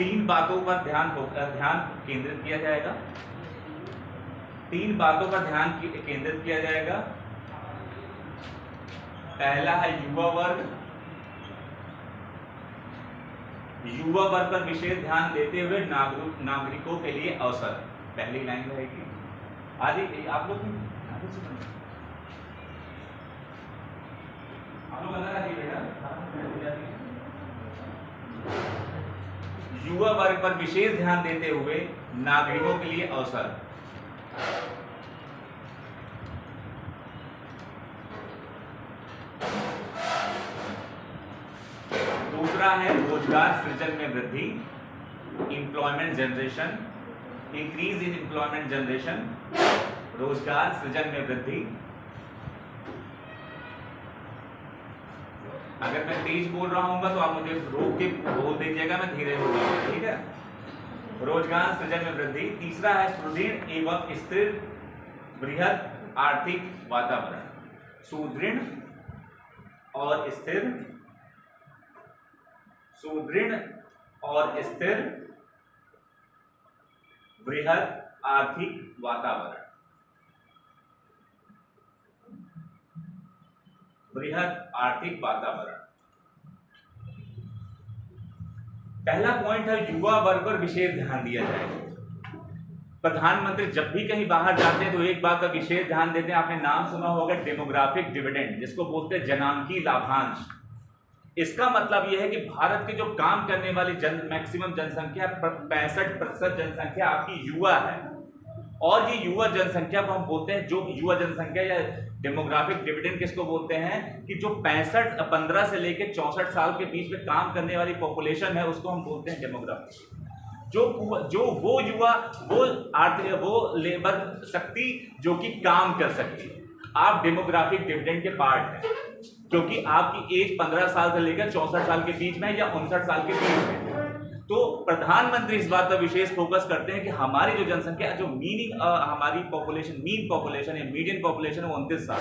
तीन बातों पर ध्यान केंद्रित किया जाएगा। तीन बातों पर ध्यान केंद्रित किया जाएगा। पहला है युवा वर्ग। युवा वर्ग पर विशेष ध्यान देते हुए नागरिकों के लिए अवसर, पहली लाइन रहेगी। आदि आप लोग युवा वर्ग पर विशेष ध्यान देते हुए नागरिकों के लिए अवसर। दूसरा है रोजगार सृजन में वृद्धि, employment generation, increase in employment generation, रोजगार सृजन में वृद्धि। अगर मैं तेज बोल रहा हूँ तो आप मुझे रोक के बोल दीजिएगा, मैं धीरे बोल रहा हूँ, ठीक है। रोजगार सृजन में वृद्धि। तीसरा है सुदृढ़ एवं स्थिर बृहद आर्थिक वातावरण। सुदृढ़ और स्थिर, सुदृढ़ और स्थिर बृहद आर्थिक वातावरण। बृहद आर्थिक वातावरण। पहला पॉइंट है युवा वर्ग पर विशेष ध्यान दिया जाए। प्रधानमंत्री जब भी कहीं बाहर जाते हैं तो एक बात का विशेष ध्यान देते हैं, आपने नाम सुना होगा डेमोग्राफिक डिविडेंड, जिसको बोलते हैं जनांकी लाभांश। इसका मतलब यह है कि भारत के जो काम करने वाली मैक्सिमम जनसंख्या 65% जनसंख्या आपकी युवा है, और ये युवा जनसंख्या को हम बोलते हैं, जो युवा जनसंख्या या डेमोग्राफिक डिविडेंड किसको बोलते हैं कि जो 15 से लेकर 64 साल के बीच में काम करने वाली पॉपुलेशन है उसको हम बोलते हैं डेमोग्राफिक। जो वो युवा, वो लेबर शक्ति जो कि काम कर सकती है, आप डेमोग्राफिक डिविडेंड के पार्ट हैं, क्योंकि आपकी एज 15 साल से लेकर 64 साल के बीच में या 59 साल के बीच में। तो प्रधानमंत्री इस बात पर विशेष फोकस करते हैं कि हमारी जो जनसंख्या, जो हमारी पॉपुलेशन, मीन पॉपुलेशन या मीडियन पॉपुलेशन है 29 साल।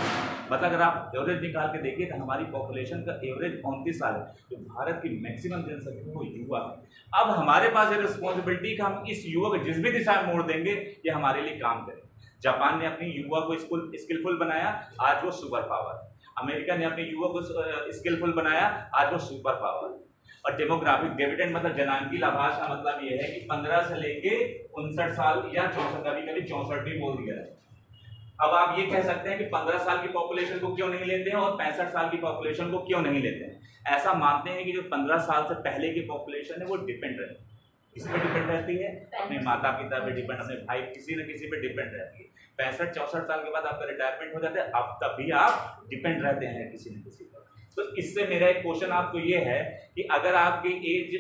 मतलब अगर आप एवरेज निकाल के देखिए तो हमारी पॉपुलेशन का एवरेज 29 साल है, तो भारत की मैक्सिमम जनसंख्या वो युवा है। अब हमारे पास ये रिस्पॉन्सिबिलिटी कि हम इस युवा को जिस भी दिशा में मोड़ देंगे ये हमारे लिए काम करें। जापान ने अपनी युवा को स्किलफुल बनाया, आज वो सुपर पावर है। अमेरिका ने अपने युवा को स्किलफुल बनाया, आज वो सुपर पावर। और डेमोग्राफिक डिविडेंड मतलब जनांकी लाभांश का मतलब यह है कि 15 से लेके 59 साल या 64, कभी 64 भी बोल दिया है। अब आप ये कह सकते हैं कि 15 साल की पॉपुलेशन को क्यों नहीं लेते हैं और 65 साल की पॉपुलेशन को क्यों नहीं लेते हैं। ऐसा मानते हैं कि जो 15 साल से पहले की पॉपुलेशन है वो डिपेंड रहती है, किस पे डिपेंड रहती है, अपने माता पिता पे डिपेंड, अपने भाई, किसी न किसी पे डिपेंड रहती है। 65-64 साल के बाद आपका रिटायरमेंट हो जाता है, अब तब भी आप डिपेंड रहते हैं किसी न किसी पर। तो इससे मेरा एक क्वेश्चन आपको ये है कि अगर आपकी एज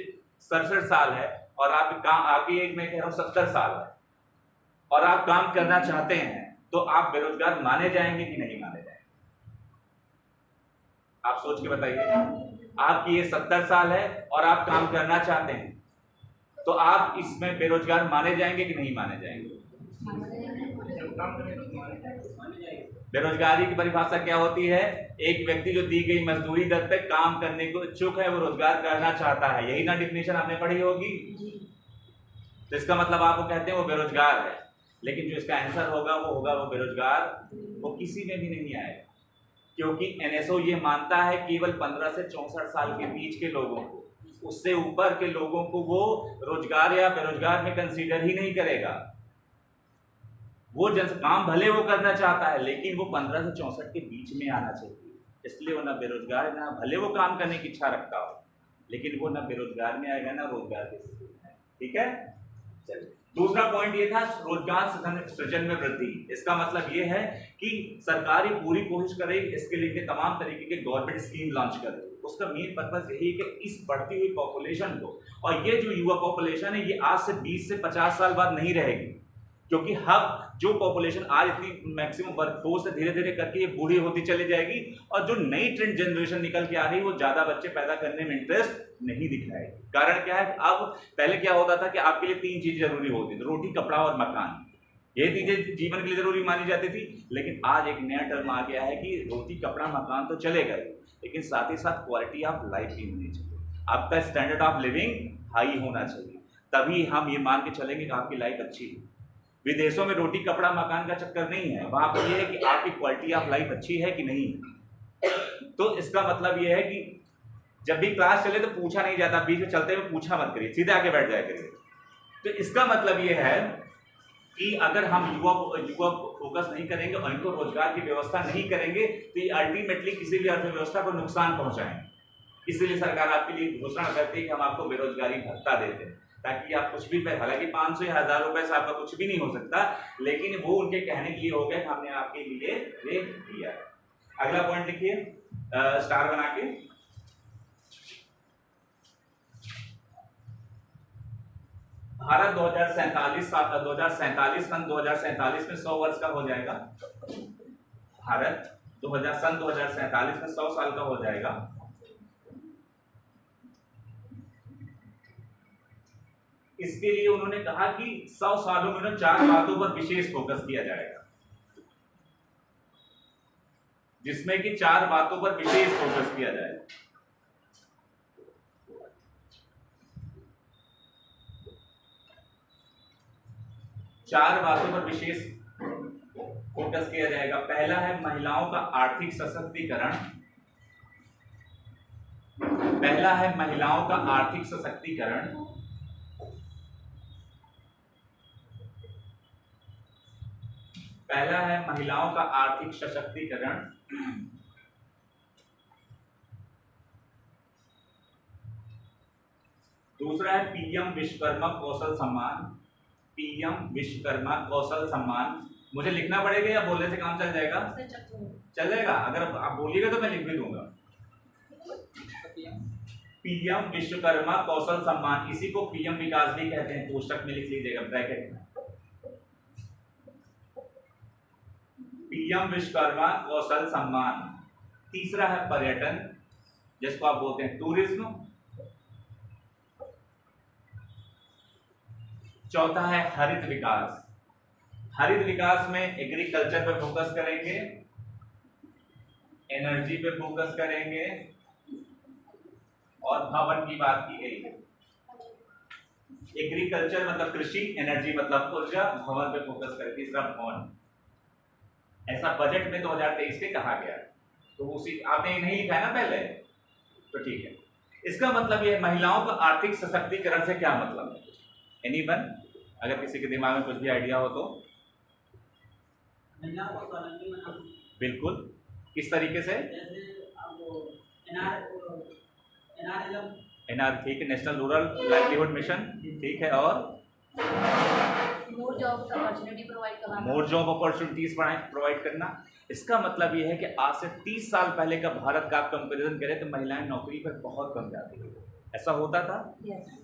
67 साल है और आपकी एज में कह रहा हूँ 70 साल है और आप काम करना चाहते हैं, तो आप बेरोजगार माने जाएंगे कि नहीं माने जाएंगे? आप सोच के बताइए। आपकी एज 70 साल है और आप काम करना चाहते हैं, तो आप इसमें बेरोजगार माने जाएंगे कि नहीं माने जाएंगे? बेरोजगारी की परिभाषा क्या होती है? एक व्यक्ति जो दी गई मजदूरी दर पे काम करने को इच्छुक है, वो रोजगार करना चाहता है, यही ना डिफिनेशन आपने पढ़ी होगी। तो इसका मतलब आपको कहते हैं वो बेरोजगार है, लेकिन जो इसका आंसर होगा वो बेरोजगार वो किसी में भी नहीं आएगा, क्योंकि एनएसओ ये मानता है केवल 15 से 64 साल के बीच के लोगों को, उससे ऊपर के लोगों को वो रोजगार या बेरोजगार में कंसीडर ही नहीं करेगा। वो काम भले वो करना चाहता है, लेकिन वो 15 से 64 के बीच में आना चाहिए, इसलिए वो ना बेरोजगार, ना भले वो काम करने की इच्छा रखता हो, लेकिन वो ना बेरोजगार में आएगा ना रोजगार के स्थिति में। ठीक है, चलिए। दूसरा पॉइंट ये था रोजगार सृजन में वृद्धि। इसका मतलब ये है कि सरकार ही पूरी कोशिश करेगी इसके लिए तमाम तरीके के गवर्नमेंट स्कीम लॉन्च करे। उसका मेन पर्पस यही है कि इस बढ़ती हुई पॉपुलेशन को, और ये जो युवा पॉपुलेशन है ये आज से 20 से 50 साल बाद नहीं रहेगी, क्योंकि हम जो पॉपुलेशन आज इतनी मैक्सिमम वर्कफोर्स है धीरे धीरे करके ये बूढ़ी होती चली जाएगी, और जो नई ट्रेंड जनरेशन निकल के आ रही है वो ज्यादा बच्चे पैदा करने में इंटरेस्ट नहीं दिखाएगी। कारण क्या है? अब पहले क्या होता था कि आपके लिए 3 चीज जरूरी होती थी, रोटी, कपड़ा और मकान। ये चीजें जीवन के लिए जरूरी मानी जाती थी, लेकिन आज एक नया टर्म आ गया है कि रोटी, कपड़ा, मकान तो चलेगा ही, लेकिन साथ ही साथ क्वालिटी ऑफ लाइफ भी होनी चाहिए, आपका स्टैंडर्ड ऑफ लिविंग हाई होना चाहिए। तभी हम ये मान के चलेंगे कि आपकी लाइफ अच्छी है। विदेशों में रोटी कपड़ा मकान का चक्कर नहीं है, वहां पर ये है कि आपकी क्वालिटी ऑफ लाइफ अच्छी है कि नहीं है। तो इसका मतलब ये है कि जब भी क्लास चले तो पूछा नहीं जाता, बीच में चलते हुए पूछा मत करिए, सीधे आके बैठ जाया करिए। तो इसका मतलब ये है कि अगर हम युवा फोकस नहीं करेंगे और इनको रोजगार की व्यवस्था नहीं करेंगे तो ये अल्टीमेटली किसी भी अर्थव्यवस्था को नुकसान पहुंचाएंगे। इसीलिए सरकार आपके लिए घोषणा करती है कि हम आपको बेरोजगारी भत्ता देते हैं, ताकि आप कुछ भी, हालांकि 500 या 1000 रुपए से आपका कुछ भी नहीं हो सकता, लेकिन वो उनके कहने के लिए हो गया कि हमने आपके लिए ये दिया। अगला पॉइंट लिखिए स्टार बना के। भारत 2047 सन 2047 में 100 वर्ष का हो जाएगा। भारत 2047 में 100 साल का हो जाएगा। इसके लिए उन्होंने कहा कि 100 सालों में 4 बातों पर विशेष फोकस किया जाएगा, जिसमें कि 4 बातों पर विशेष फोकस किया जाएगा। चार बातों पर विशेष फोकस किया जाएगा। पहला है महिलाओं का आर्थिक सशक्तिकरण। पहला है महिलाओं का आर्थिक सशक्तिकरण। पहला है महिलाओं का आर्थिक सशक्तिकरण। दूसरा है पीएम विश्वकर्मा कौशल सम्मान। पीएम विश्वकर्मा कौशल सम्मान। मुझे लिखना पड़ेगा या बोलने से काम चल जाएगा? चलेगा, अगर आप बोलिएगा तो मैं लिख भी दूंगा। पीएम विश्वकर्मा कौशल सम्मान, इसी को पीएम विकास भी कहते हैं, कोष्टक में लिख लीजिएगा ब्रैकेट में। पीएम विश्वकर्मा कौशल सम्मान। तीसरा है पर्यटन, जिसको आप बोलते हैं टूरिज्म। चौथा है हरित विकास। हरित विकास में एग्रीकल्चर पे फोकस करेंगे, एनर्जी पे फोकस करेंगे और भवन की बात की गई है। एग्रीकल्चर मतलब कृषि, एनर्जी मतलब ऊर्जा, भवन पे फोकस करें, तीसरा भवन। ऐसा बजट में 2023 के कहा गया, तो उसी आपने नहीं लिखा है ना पहले, तो ठीक है। इसका मतलब ये महिलाओं का आर्थिक सशक्तिकरण से क्या मतलब है? एनीवन, अगर किसी के दिमाग में कुछ भी आइडिया हो तो। बिल्कुल, किस तरीके से? एनआर, ठीक है, नेशनल रूरल लाइवलीहुड मिशन, ठीक है। और मोर जॉब अपॉर्चुनिटीज प्रोवाइड करना। इसका मतलब ये है कि आज से 30 साल पहले का भारत का आप कंपेरिजन करें तो महिलाएं नौकरी पर बहुत कम जाती है। ऐसा होता था?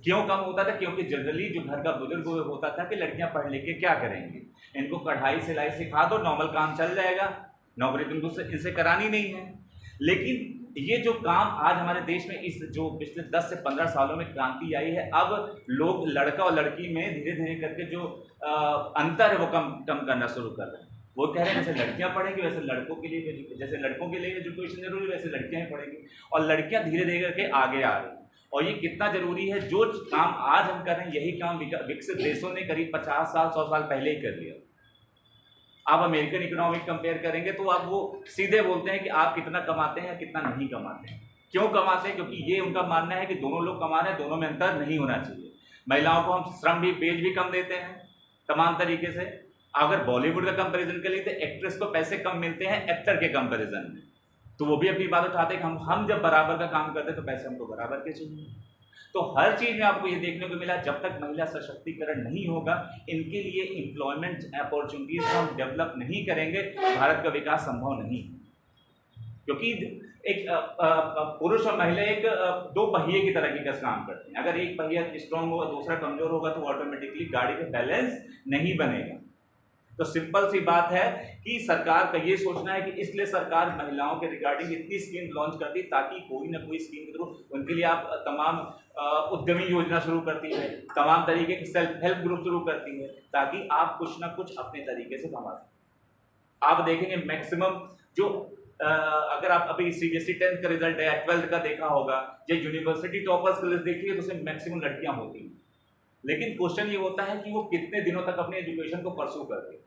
क्यों कम होता था? क्योंकि जनरली जो घर का बुजुर्ग होता था कि लड़कियां पढ़ लिख के क्या करेंगी, इनको कढ़ाई सिलाई सिखा दो, नॉर्मल काम चल जाएगा, नौकरी तुमको इनसे करानी नहीं है। लेकिन ये जो काम आज हमारे देश में, इस जो पिछले 10 से 15 सालों में क्रांति आई है, अब लोग लड़का और लड़की में धीरे धीरे करके जो अंतर है वो कम करना शुरू कर रहे हैं। वो कह रहे हैं जैसे लड़कियां पढ़ेंगी वैसे लड़कों के लिए, जैसे लड़कों के लिए एजुकेशन जरूरी है वैसे लड़कियां ही पढ़ेंगी, और लड़कियां धीरे धीरे करके आगे आ रही हैं। और ये कितना जरूरी है, जो काम आज हम कर रहे हैं यही काम विकसित देशों ने करीब 50 साल 100 साल पहले ही कर लिया। आप अमेरिकन इकोनॉमिक कंपेयर करेंगे तो आप वो सीधे बोलते हैं कि आप कितना कमाते हैं या कितना नहीं कमाते हैं। क्यों कमाते हैं? क्योंकि ये उनका मानना है कि दोनों लोग कमा रहे हैं, दोनों में अंतर नहीं होना चाहिए। महिलाओं को हम श्रम भी, पेज भी कम देते हैं तमाम तरीके से। अगर बॉलीवुड का कंपैरिजन करें तो एक्ट्रेस को पैसे कम मिलते हैं एक्टर के कंपैरिजन में, तो वो भी अपनी बात उठाते हैं कि हम जब बराबर का काम करते हैं तो पैसे हमको बराबर के चाहिए। तो हर चीज में आपको ये देखने को मिला, जब तक महिला सशक्तिकरण नहीं होगा, इनके लिए एम्प्लॉयमेंट अपॉर्चुनिटीज हम डेवलप नहीं करेंगे, भारत का विकास संभव नहीं। क्योंकि एक पुरुष और महिला एक दो पहिए की तरह की काम करते हैं। अगर एक पहिया स्ट्रांग होगा दूसरा कमजोर होगा तो ऑटोमेटिकली गाड़ी का बैलेंस नहीं बनेगा। तो सिंपल सी बात है कि सरकार का ये सोचना है कि इसलिए सरकार महिलाओं के रिगार्डिंग इतनी स्कीम लॉन्च करती है ताकि कोई ना कोई स्कीम के थ्रू उनके लिए आप तमाम उद्यमी योजना शुरू करती है, तमाम तरीके की सेल्फ हेल्प ग्रुप शुरू करती है, ताकि आप कुछ ना कुछ अपने तरीके से कमा सकें। आप देखेंगे मैक्सिमम जो अगर आप अभी सीबीएसई 10th का रिजल्ट है, 12th का देखा होगा, या यूनिवर्सिटी टॉपर्स की लिस्ट देखिए तो उसमें मैक्सिमम लड़कियां होती हैं। लेकिन क्वेश्चन ये होता है कि वो कितने दिनों तक अपनी एजुकेशन को परसू करते।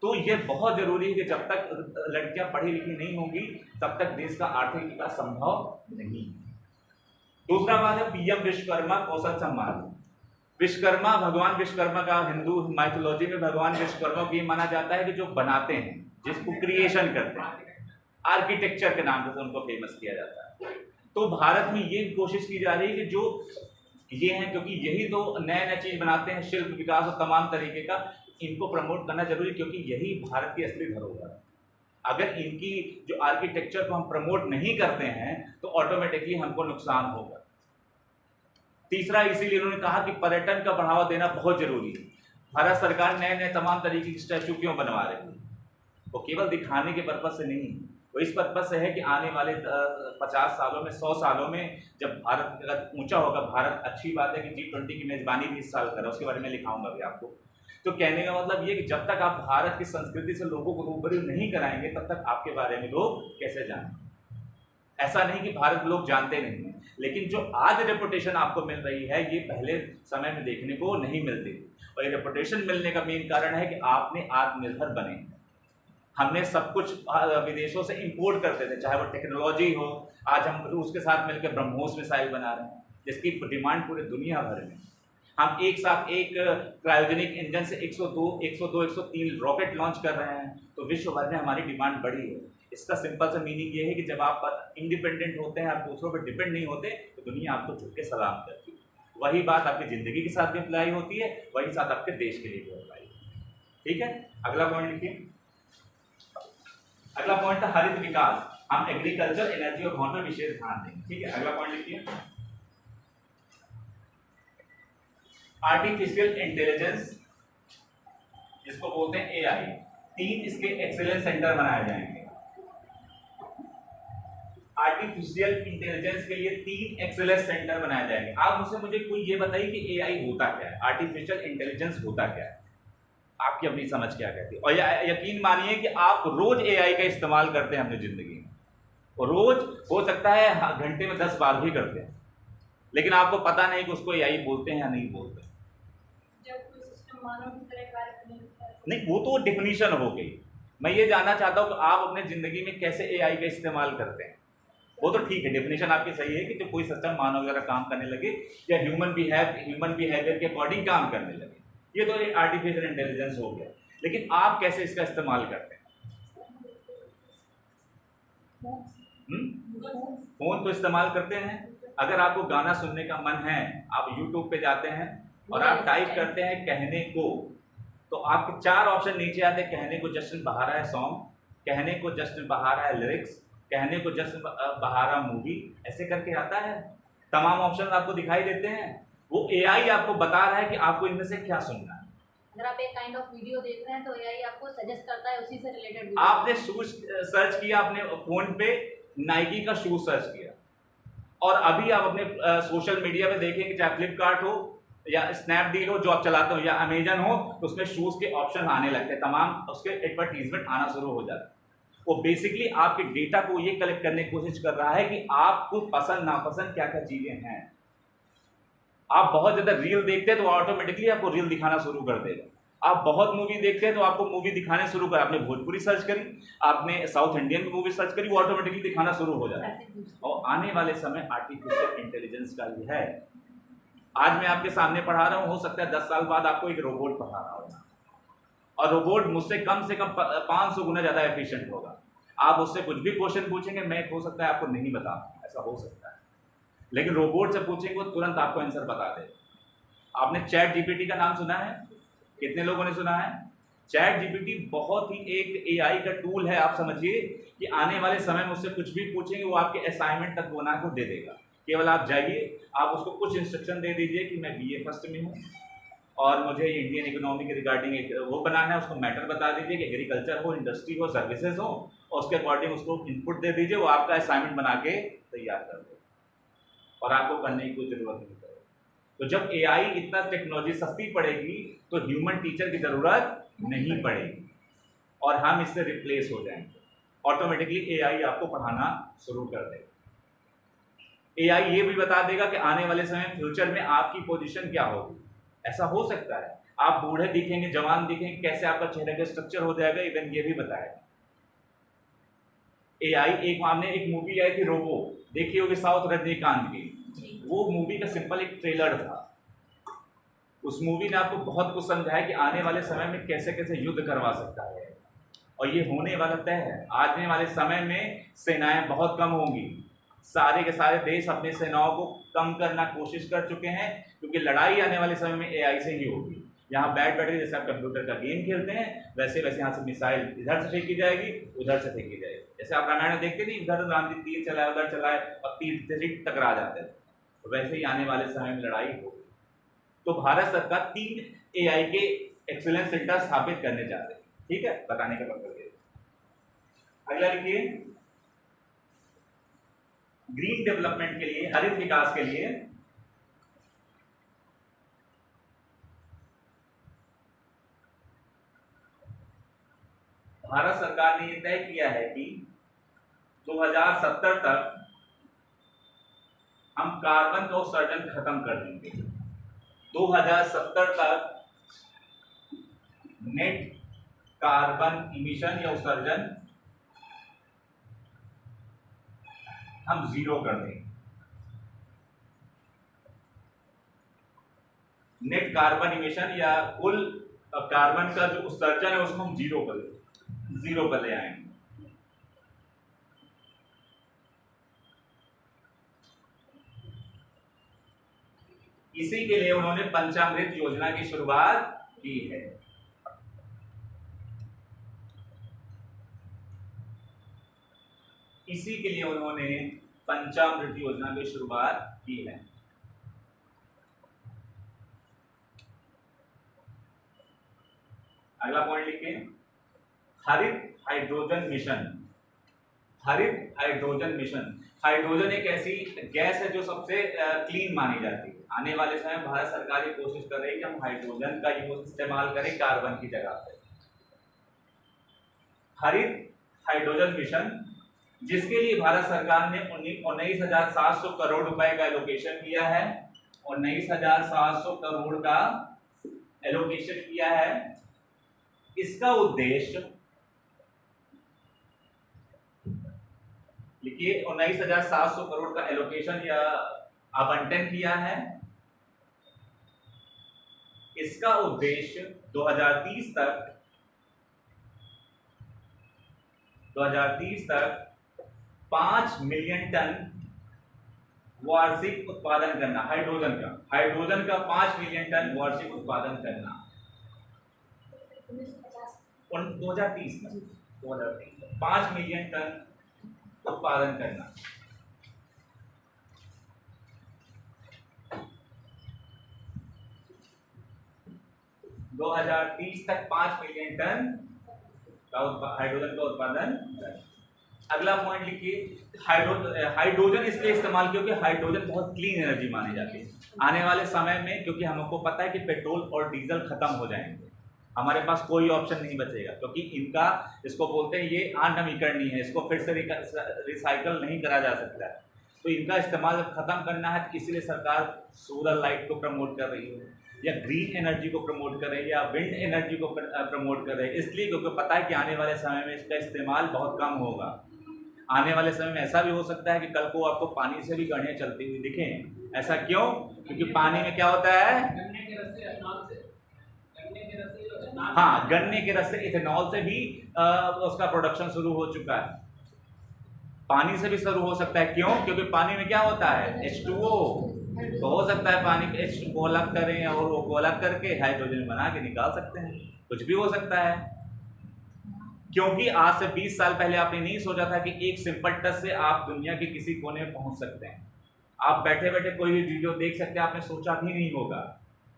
तो ये बहुत जरूरी है कि जब तक लड़कियां पढ़ी लिखी नहीं होंगी तब तक देश का आर्थिक विकास संभव नहीं। दूसरा बात है पीएम विश्वकर्मा कौशल सम्मान। विश्वकर्मा, भगवान विश्वकर्मा का हिंदू माइथोलॉजी में भगवान विश्वकर्मा को ये माना जाता है कि जो बनाते हैं, जिसको क्रिएशन करते हैं, आर्किटेक्चर के नाम से उनको फेमस किया जाता है। तो भारत में ये कोशिश की जा रही है कि जो ये हैं, क्योंकि यही तो नए नए चीज बनाते हैं, शिल्प विकास और तमाम तरीके का, इनको प्रमोट करना जरूरी, क्योंकि यही भारत की असली धरोहर है। अगर इनकी जो आर्किटेक्चर को हम प्रमोट नहीं करते हैं तो ऑटोमेटिकली हमको नुकसान होगा। तीसरा, इसीलिए उन्होंने कहा कि पर्यटन का बढ़ावा देना बहुत जरूरी है। भारत सरकार नए नए तमाम तरीके की स्टैचू क्यों बनवा रही है? वो केवल दिखाने के पर्पज से नहीं, वो इस पर्पज से है कि आने वाले 50 सालों में, 100 सालों में जब भारत अगर ऊंचा होगा, भारत, अच्छी बात है कि G20 की मेजबानी भी इस साल करा, उसके बारे में लिखाऊंगा भी आपको। तो कहने का मतलब ये कि जब तक आप भारत की संस्कृति से लोगों को रूबरू नहीं कराएंगे तब तक आपके बारे में लोग कैसे जानेंगे? ऐसा नहीं कि भारत लोग जानते नहीं हैं, लेकिन जो आज रेपुटेशन आपको मिल रही है ये पहले समय में देखने को नहीं मिलती थी। और ये रेपुटेशन मिलने का मेन कारण है कि आपने आत्मनिर्भर बने। हमने सब कुछ विदेशों से इंपोर्ट करते थे, चाहे वो टेक्नोलॉजी हो। आज हम रूस के साथ मिलकर ब्रह्मोस मिसाइल बना रहे हैं जिसकी डिमांड पूरे दुनिया भर में। हम एक साथ एक क्रायोजेनिक इंजन से 102, 103 रॉकेट लॉन्च कर रहे हैं, तो विश्व भर में हमारी डिमांड बढ़ी है। इसका सिंपल सा मीनिंग ये है कि जब आप इंडिपेंडेंट होते हैं, आप दूसरों पर डिपेंड नहीं होते, तो दुनिया आपको झुक के सलाम करती है। वही बात आपकी ज़िंदगी के साथ भी अप्लाई होती है, वही साथ आपके देश के लिए भी अप्लाई होती है। ठीक है, अगला पॉइंट लिखिए। अगला पॉइंट था हरित विकास। हम एग्रीकल्चर, एनर्जी और वाटर विशेष ध्यान देंगे। ठीक है, अगला पॉइंट लिखिए। आर्टिफिशियल इंटेलिजेंस, जिसको बोलते हैं एआई, 3 इसके एक्सीलेंस सेंटर बनाए जाएंगे। आर्टिफिशियल इंटेलिजेंस के लिए 3 एक्सीलेंस सेंटर बनाए जाएंगे। आप मुझे कोई ये बताइए कि एआई होता क्या है, आर्टिफिशियल इंटेलिजेंस होता क्या है, आपकी अपनी समझ क्या कहती है? और यकीन मानिए कि आप रोज एआई का इस्तेमाल करते हैं अपनी जिंदगी में, और रोज हो सकता है घंटे में 10 बार भी करते हैं, लेकिन आपको पता नहीं कि उसको एआई बोलते हैं या नहीं बोलते। जब कोई सिस्टम मानव की तरह कार्य करने लगता है, नहीं, वो तो डिफिनीशन हो गई। मैं ये जानना चाहता हूँ कि आप अपने जिंदगी में कैसे एआई का इस्तेमाल करते हैं। वो तो ठीक है, डेफिनेशन आपकी सही है कि जो कोई सिस्टम मानव वगैरह काम करने लगे या ह्यूमन बिहेवियर के अकॉर्डिंग काम करने लगे, ये तो एक आर्टिफिशियल इंटेलिजेंस हो गया। लेकिन आप कैसे इसका इस्तेमाल करते हैं? फोन तो इस्तेमाल करते हैं। अगर आपको गाना सुनने का मन है, आप यूट्यूब पे जाते हैं और आप टाइप करते हैं कहने को, तो आपके 4 ऑप्शन नीचे आते हैं। कहने को जश्न बहारा है सॉन्ग, कहने को जश्न बहारा है लिरिक्स, कहने को जश्न बहारा मूवी, ऐसे करके आता है। तमाम ऑप्शन आपको दिखाई देते हैं। वो एआई आपको बता रहा है कि आपको इनमें से क्या सुनना है। अगर आप एक काइंड ऑफ वीडियो देख रहे हैं तो एआई आपको सजेस्ट करता है उसी से रिलेटेड। आपने शूज सर्च किया, अपने फोन पे नाइकी का शूज सर्च किया, और अभी आप अपने सोशल मीडिया पे देखेंगे, चाहे फ्लिपकार्ट हो या स्नैपडील हो जो आप चलाते हो, या अमेजन हो, तो उसमें शूज के ऑप्शन आने लगते हैं, तमाम उसके एडवर्टीजमेंट आना शुरू हो जाता है। वो बेसिकली आपके डेटा को ये कलेक्ट करने की कोशिश कर रहा है कि आपको पसंद नापसंद क्या क्या चीजें हैं। आप बहुत ज्यादा रील देखते हैं तो ऑटोमेटिकली आपको रील दिखाना शुरू कर देगा। आप बहुत मूवी देखते हैं तो आपको मूवी दिखाने शुरू कर। आपने भोजपुरी सर्च करी, आपने साउथ इंडियन मूवी सर्च करी, वो ऑटोमेटिकली दिखाना शुरू हो जाता है। और आने वाले समय आर्टिफिशियल इंटेलिजेंस का भी है। आज मैं आपके सामने पढ़ा रहा हूँ, हो सकता है 10 साल बाद आपको एक रोबोट पढ़ा रहा होगा, और रोबोट मुझसे कम से कम 500 गुना ज्यादा एफिशिएंट होगा। आप उससे कुछ भी क्वेश्चन पूछेंगे, मैं हो सकता है आपको नहीं बता, ऐसा हो सकता है, लेकिन रोबोट से पूछेंगे वो तुरंत आपको आंसर बता देगा। आपने चैट जीपीटी का नाम सुना है? कितने लोगों ने सुना है? चैट जीपीटी बहुत ही एक एआई का टूल है। आप समझिए कि आने वाले समय में उससे कुछ भी पूछेंगे, वो आपके असाइनमेंट तक बना को दे देगा। केवल आप जाइए, आप उसको कुछ इंस्ट्रक्शन दे दीजिए कि मैं बीए फर्स्ट में हूँ और मुझे इंडियन इकोनॉमी के रिगार्डिंग एक वो बनाना है, उसको मैटर बता दीजिए कि एग्रीकल्चर हो, इंडस्ट्री हो, सर्विसेज हो, और उसके अकॉर्डिंग उसको इनपुट दे दीजिए, वो आपका असाइनमेंट बना के तैयार कर दे, और आपको करने की कोई जरूरत नहीं पड़ेगी। तो जब एआई इतना टेक्नोलॉजी सस्ती पड़ेगी तो ह्यूमन टीचर की जरूरत नहीं पड़ेगी, और हम इससे रिप्लेस हो जाएंगे। ऑटोमेटिकली एआई आपको पढ़ाना शुरू कर देगा। एआई ये भी बता देगा कि आने वाले समय में फ्यूचर में आपकी पोजीशन क्या होगी। ऐसा हो सकता है आप बूढ़े दिखेंगे, जवान दिखेंगे, कैसे आपका चेहरे का स्ट्रक्चर हो जाएगा, इवन ये भी बताएगा एआई। एक मूवी आई थी रोबो, देखी होगी साउथ रजनीकांत की। वो मूवी का सिंपल एक ट्रेलर था। उस मूवी ने आपको बहुत कुछ समझाया कि आने वाले समय में कैसे कैसे युद्ध करवा सकता है, और ये होने वाला तय है। आने वाले समय में सेनाएं बहुत कम होंगी, सारे के सारे देश अपनी सेनाओं को कम करना कोशिश कर चुके हैं, क्योंकि लड़ाई आने वाले समय में एआई से ही होगी। यहाँ बैठ बैठे जैसे आप कंप्यूटर का गेम खेलते हैं, वैसे वैसे यहाँ से मिसाइल इधर से फेंकी जाएगी, उधर से फेंकी जाएगी। जैसे आप रामायण में देखते नहीं, इधर राम जी तीर चलाए, उधर चलाए और तीर से टकरा जाते थे, तो वैसे ही आने वाले समय में लड़ाई होगी। तो भारत सरकार 3 एआई के एक्सीलेंस सेंटर स्थापित करने जा रहे हैं। ठीक है, बताने का मतलब ये। अगला लिखिए, ग्रीन डेवलपमेंट के लिए, हरित विकास के लिए भारत सरकार ने यह तय किया है कि 2070 तक हम कार्बन का उत्सर्जन खत्म कर देंगे। 2070 तक नेट कार्बन इमिशन या उत्सर्जन हम 0 कर देंगे। नेट कार्बन इमिशन या कुल कार्बन का जो उत्सर्जन है उसको हम 0 पर ले आएंगे। इसी के लिए उन्होंने पंचामृत योजना की शुरुआत की है। इसी के लिए उन्होंने पंचामृत योजना की शुरुआत की है। अगला पॉइंट लिखिए, हरित हाइड्रोजन मिशन। हरित हाइड्रोजन मिशन, हाइड्रोजन एक ऐसी गैस है जो सबसे क्लीन मानी जाती है। आने वाले समय में भारत सरकार ये कोशिश कर रही है कि हम हाइड्रोजन का यूज इस्तेमाल करें कार्बन की जगह पे। हरित हाइड्रोजन मिशन, जिसके लिए भारत सरकार ने 19,700 करोड़ रुपए का एलोकेशन किया है। 19,700 करोड़ का एलोकेशन किया है। इसका उद्देश्य लिखिए, 19,700 करोड़ का एलोकेशन या आवंटन किया है। इसका उद्देश्य 2030 तक 5 मिलियन टन वार्षिक उत्पादन करना, हाइड्रोजन का 5 मिलियन टन वार्षिक उत्पादन करना 2030 में। 5 मिलियन टन उत्पादन करना। दो 2030 तक 5 मिलियन टन का हाइड्रोजन का उत्पादन करना। अगला पॉइंट लिखिए, हाइड्रोजन इसलिए इस्तेमाल क्योंकि हाइड्रोजन बहुत क्लीन एनर्जी मानी जाती है। आने वाले समय में क्योंकि हमको पता है कि पेट्रोल और डीजल खत्म हो जाएंगे, हमारे पास कोई ऑप्शन नहीं बचेगा, क्योंकि इनका, इसको बोलते हैं ये अनवीकरणीय है, इसको फिर से रिसाइकल नहीं करा जा सकता है। तो इनका इस्तेमाल खत्म करना है, इसलिए सरकार सोलर लाइट को प्रमोट कर रही है, या ग्रीन एनर्जी को प्रमोट कर रही है, या विंड एनर्जी को प्रमोट कर रही है। इसलिए क्योंकि पता है कि आने वाले समय में इसका इस्तेमाल बहुत कम होगा। आने वाले समय में ऐसा भी हो सकता है कि कल को आपको पानी से भी गाड़ियाँ चलती हुई दिखें। ऐसा क्यों? क्योंकि पानी में क्या होता है, हाँ, गन्ने के रस से इथेनॉल से भी उसका प्रोडक्शन शुरू हो चुका है। पानी से भी शुरू हो सकता है, क्यों? क्योंकि पानी में क्या होता है, H2O। तो हो सकता है पानी के H2 को अलग करें और वो को अलग करके हाइड्रोजन बना के निकाल सकते हैं। कुछ भी हो सकता है, क्योंकि आज से 20 साल पहले आपने नहीं सोचा था कि एक सिंपल टच से आप दुनिया के किसी कोने में पहुंच सकते हैं। आप बैठे बैठे कोई भी वीडियो देख सकते हैं, आपने सोचा भी नहीं होगा।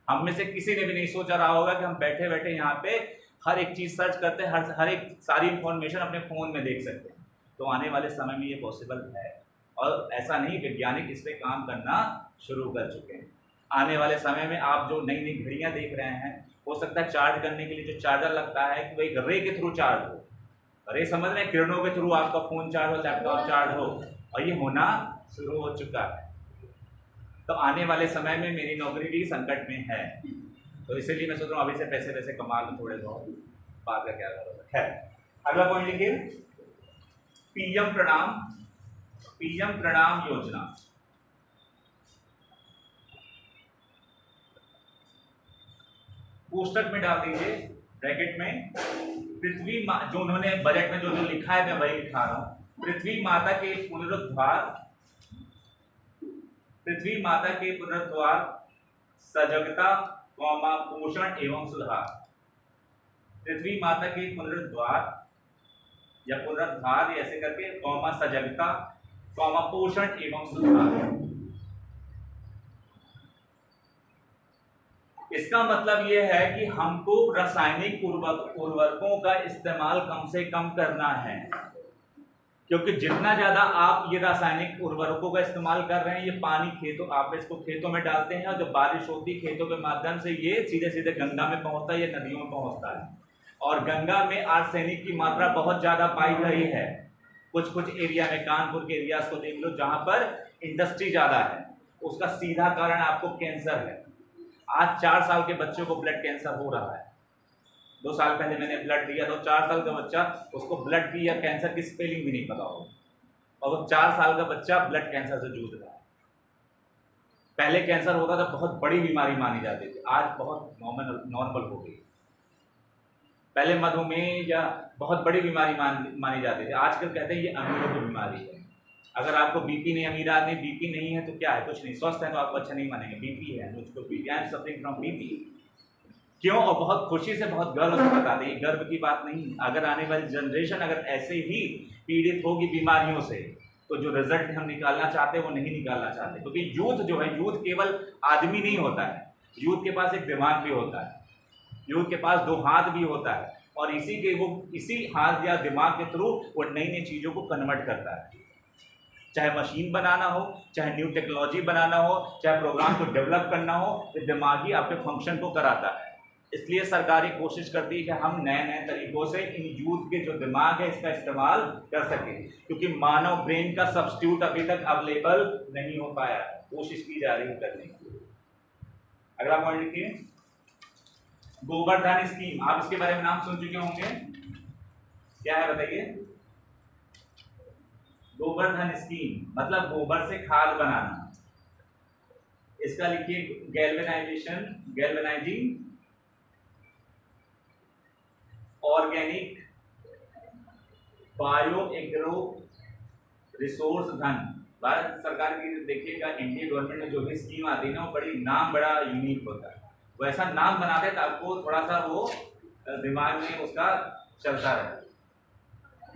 हम में से किसी ने भी नहीं सोचा रहा होगा कि हम बैठे बैठे यहाँ पे हर एक चीज़ सर्च करते हैं, हर एक सारी इंफॉर्मेशन अपने फ़ोन में देख सकते हैं। तो आने वाले समय में ये पॉसिबल है, और ऐसा नहीं, वैज्ञानिक इस पर काम करना शुरू कर चुके हैं। आने वाले समय में आप जो नई नई घड़ियाँ देख रहे हैं, हो सकता है चार्ज करने के लिए जो चार्जर लगता है कि वही रे के थ्रू चार्ज हो। रे समझ रहे हैं, किरणों के थ्रू आपका फ़ोन चार्ज हो, लैपटॉप चार्ज हो, और ये होना शुरू हो चुका है। तो आने वाले समय में मेरी नौकरी भी संकट में है, तो इसीलिए मैं सोच रहा हूँ अभी से पैसे वैसे कमा लूँ थोड़े बहुत, बात का क्या करोगे। खैर अगला पॉइंट लिखिए, पीएम प्रणाम योजना। पोस्टर में डाल दीजिए ब्रैकेट में, पृथ्वी माँ, जो उन्होंने बजट में जो लिखा है मैं वही लिखा रहा हूँ, पृथ्वी माता के पुनरुद्धार, सजगता, पोषण एवं सुधार। पृथ्वी माता के पुनरुद्धार या पुनरुद्धार ऐसे करके, सजगता, पोषण एवं सुधार। इसका मतलब यह है कि हमको रासायनिक उर्वरकों का इस्तेमाल कम से कम करना है, क्योंकि जितना ज्यादा आप ये रासायनिक उर्वरकों का इस्तेमाल कर रहे हैं, ये पानी खेतों, आप इसको खेतों में डालते हैं और जब बारिश होती है खेतों के माध्यम से ये सीधे सीधे गंगा में पहुंचता है या नदियों में पहुंचता है, और गंगा में आर्सेनिक की मात्रा बहुत ज्यादा पाई गई है। कुछ एरिया में, कानपुर के एरियाज को देख लो जहां पर इंडस्ट्री ज्यादा है, उसका सीधा कारण आपको कैंसर है। आज 4 साल के बच्चों को ब्लड कैंसर हो रहा है। 2 साल पहले मैंने ब्लड दिया तो 4 साल का बच्चा, उसको ब्लड की या कैंसर की स्पेलिंग भी नहीं पता होगा, और वो 4 साल का बच्चा ब्लड कैंसर से जूझ रहा है। पहले कैंसर होता था बहुत बड़ी बीमारी मानी जाती थी, आज बहुत नॉर्मल हो गई। पहले मधुमेह या बहुत बड़ी बीमारी मानी जाती थी, आजकल कहते हैं ये अमीरों की बीमारी है। अगर आपको बीपी नहीं, अमीर आदमी बीपी नहीं है तो क्या है, कुछ नहीं, स्वस्थ है तो आपको अच्छा नहीं मानेंगे, बीपी है, मुझको BP, I am suffering from BP. क्यों? और बहुत खुशी से, बहुत गर्व से बताते हैं, गर्व की बात नहीं। अगर आने वाली जनरेशन अगर ऐसे ही पीड़ित होगी बीमारियों से, तो जो रिजल्ट हम निकालना चाहते हैं वो नहीं निकालना चाहते, क्योंकि यूथ जो है, यूथ केवल आदमी नहीं होता है, यूथ के पास एक दिमाग भी होता है, यूथ के पास 2 हाथ भी होता है, और इसी हाथ या दिमाग के थ्रू वो नई नई चीज़ों को कन्वर्ट करता है। चाहे मशीन बनाना हो, चाहे न्यू टेक्नोलॉजी बनाना हो, चाहे प्रोग्राम को डेवलप करना हो, तो दिमाग ही आपके फंक्शन को कराता है। इसलिए सरकार ये कोशिश करती है कि हम नए नए तरीकों से इन यूथ के जो दिमाग है इसका इस्तेमाल कर सकें, क्योंकि मानव ब्रेन का सब्स्टिट्यूट अभी तक अवेलेबल नहीं हो पाया, कोशिश की जा रही है करने की। अगला पॉइंट लिखिए, गोबर धन स्कीम। आप इसके बारे में नाम सुन चुके होंगे, क्या है बताइए? गोबर धन स्कीम मतलब गोबर से खाद बनाना। इसका लिखिए galvanising organic bio agro resource धन। भारत सरकार की देखिएगा, इंडियन गवर्नमेंट में जो भी स्कीम आती है ना, वो बड़ा यूनिक होता है। वैसा नाम बनाते हैं तो आपको थोड़ा सा वो दिमाग में उसका चलता रहे।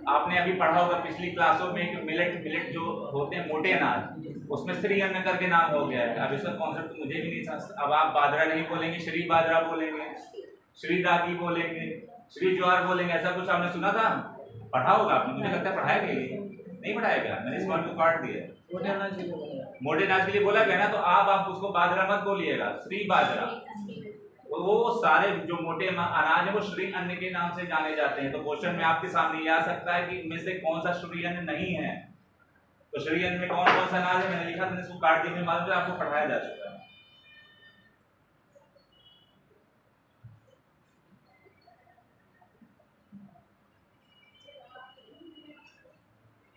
आपने अभी पढ़ा होगा पिछली क्लासों में कि मिलेट जो होते हैं मोटे अनाज, उसमें श्री अन्न करके नाम हो गया है। अब इसका कॉन्सेप्ट तो मुझे भी नहीं समझ। अब आप बाजरा नहीं बोलेंगे, श्री बाजरा बोलेंगे, श्री रागी बोलेंगे, श्री ज्वार बोलेंगे, ऐसा कुछ आपने सुना था? पढ़ा होगा आपने, मुझे लगता है पढ़ाया गया, नहीं पढ़ाया गया, मैंने इस बात को काट दिया। मोटे अनाज के लिए बोला गया ना, तो आप उसको बाजरा मत बोलिएगा, श्री बाजरा। वो सारे जो मोटे अनाज है वो श्री अन्न के नाम से जाने जाते हैं। तो क्वेश्चन में आपके सामने ये आ सकता है कि इनमें से कौन सा श्री अन्न नहीं है। तो श्री अन्न में कौन कौन सा अनाज है मैंने लिखा, मैंने इसको काट दिया, मालूम है आपको पढ़ाया जा चुका है।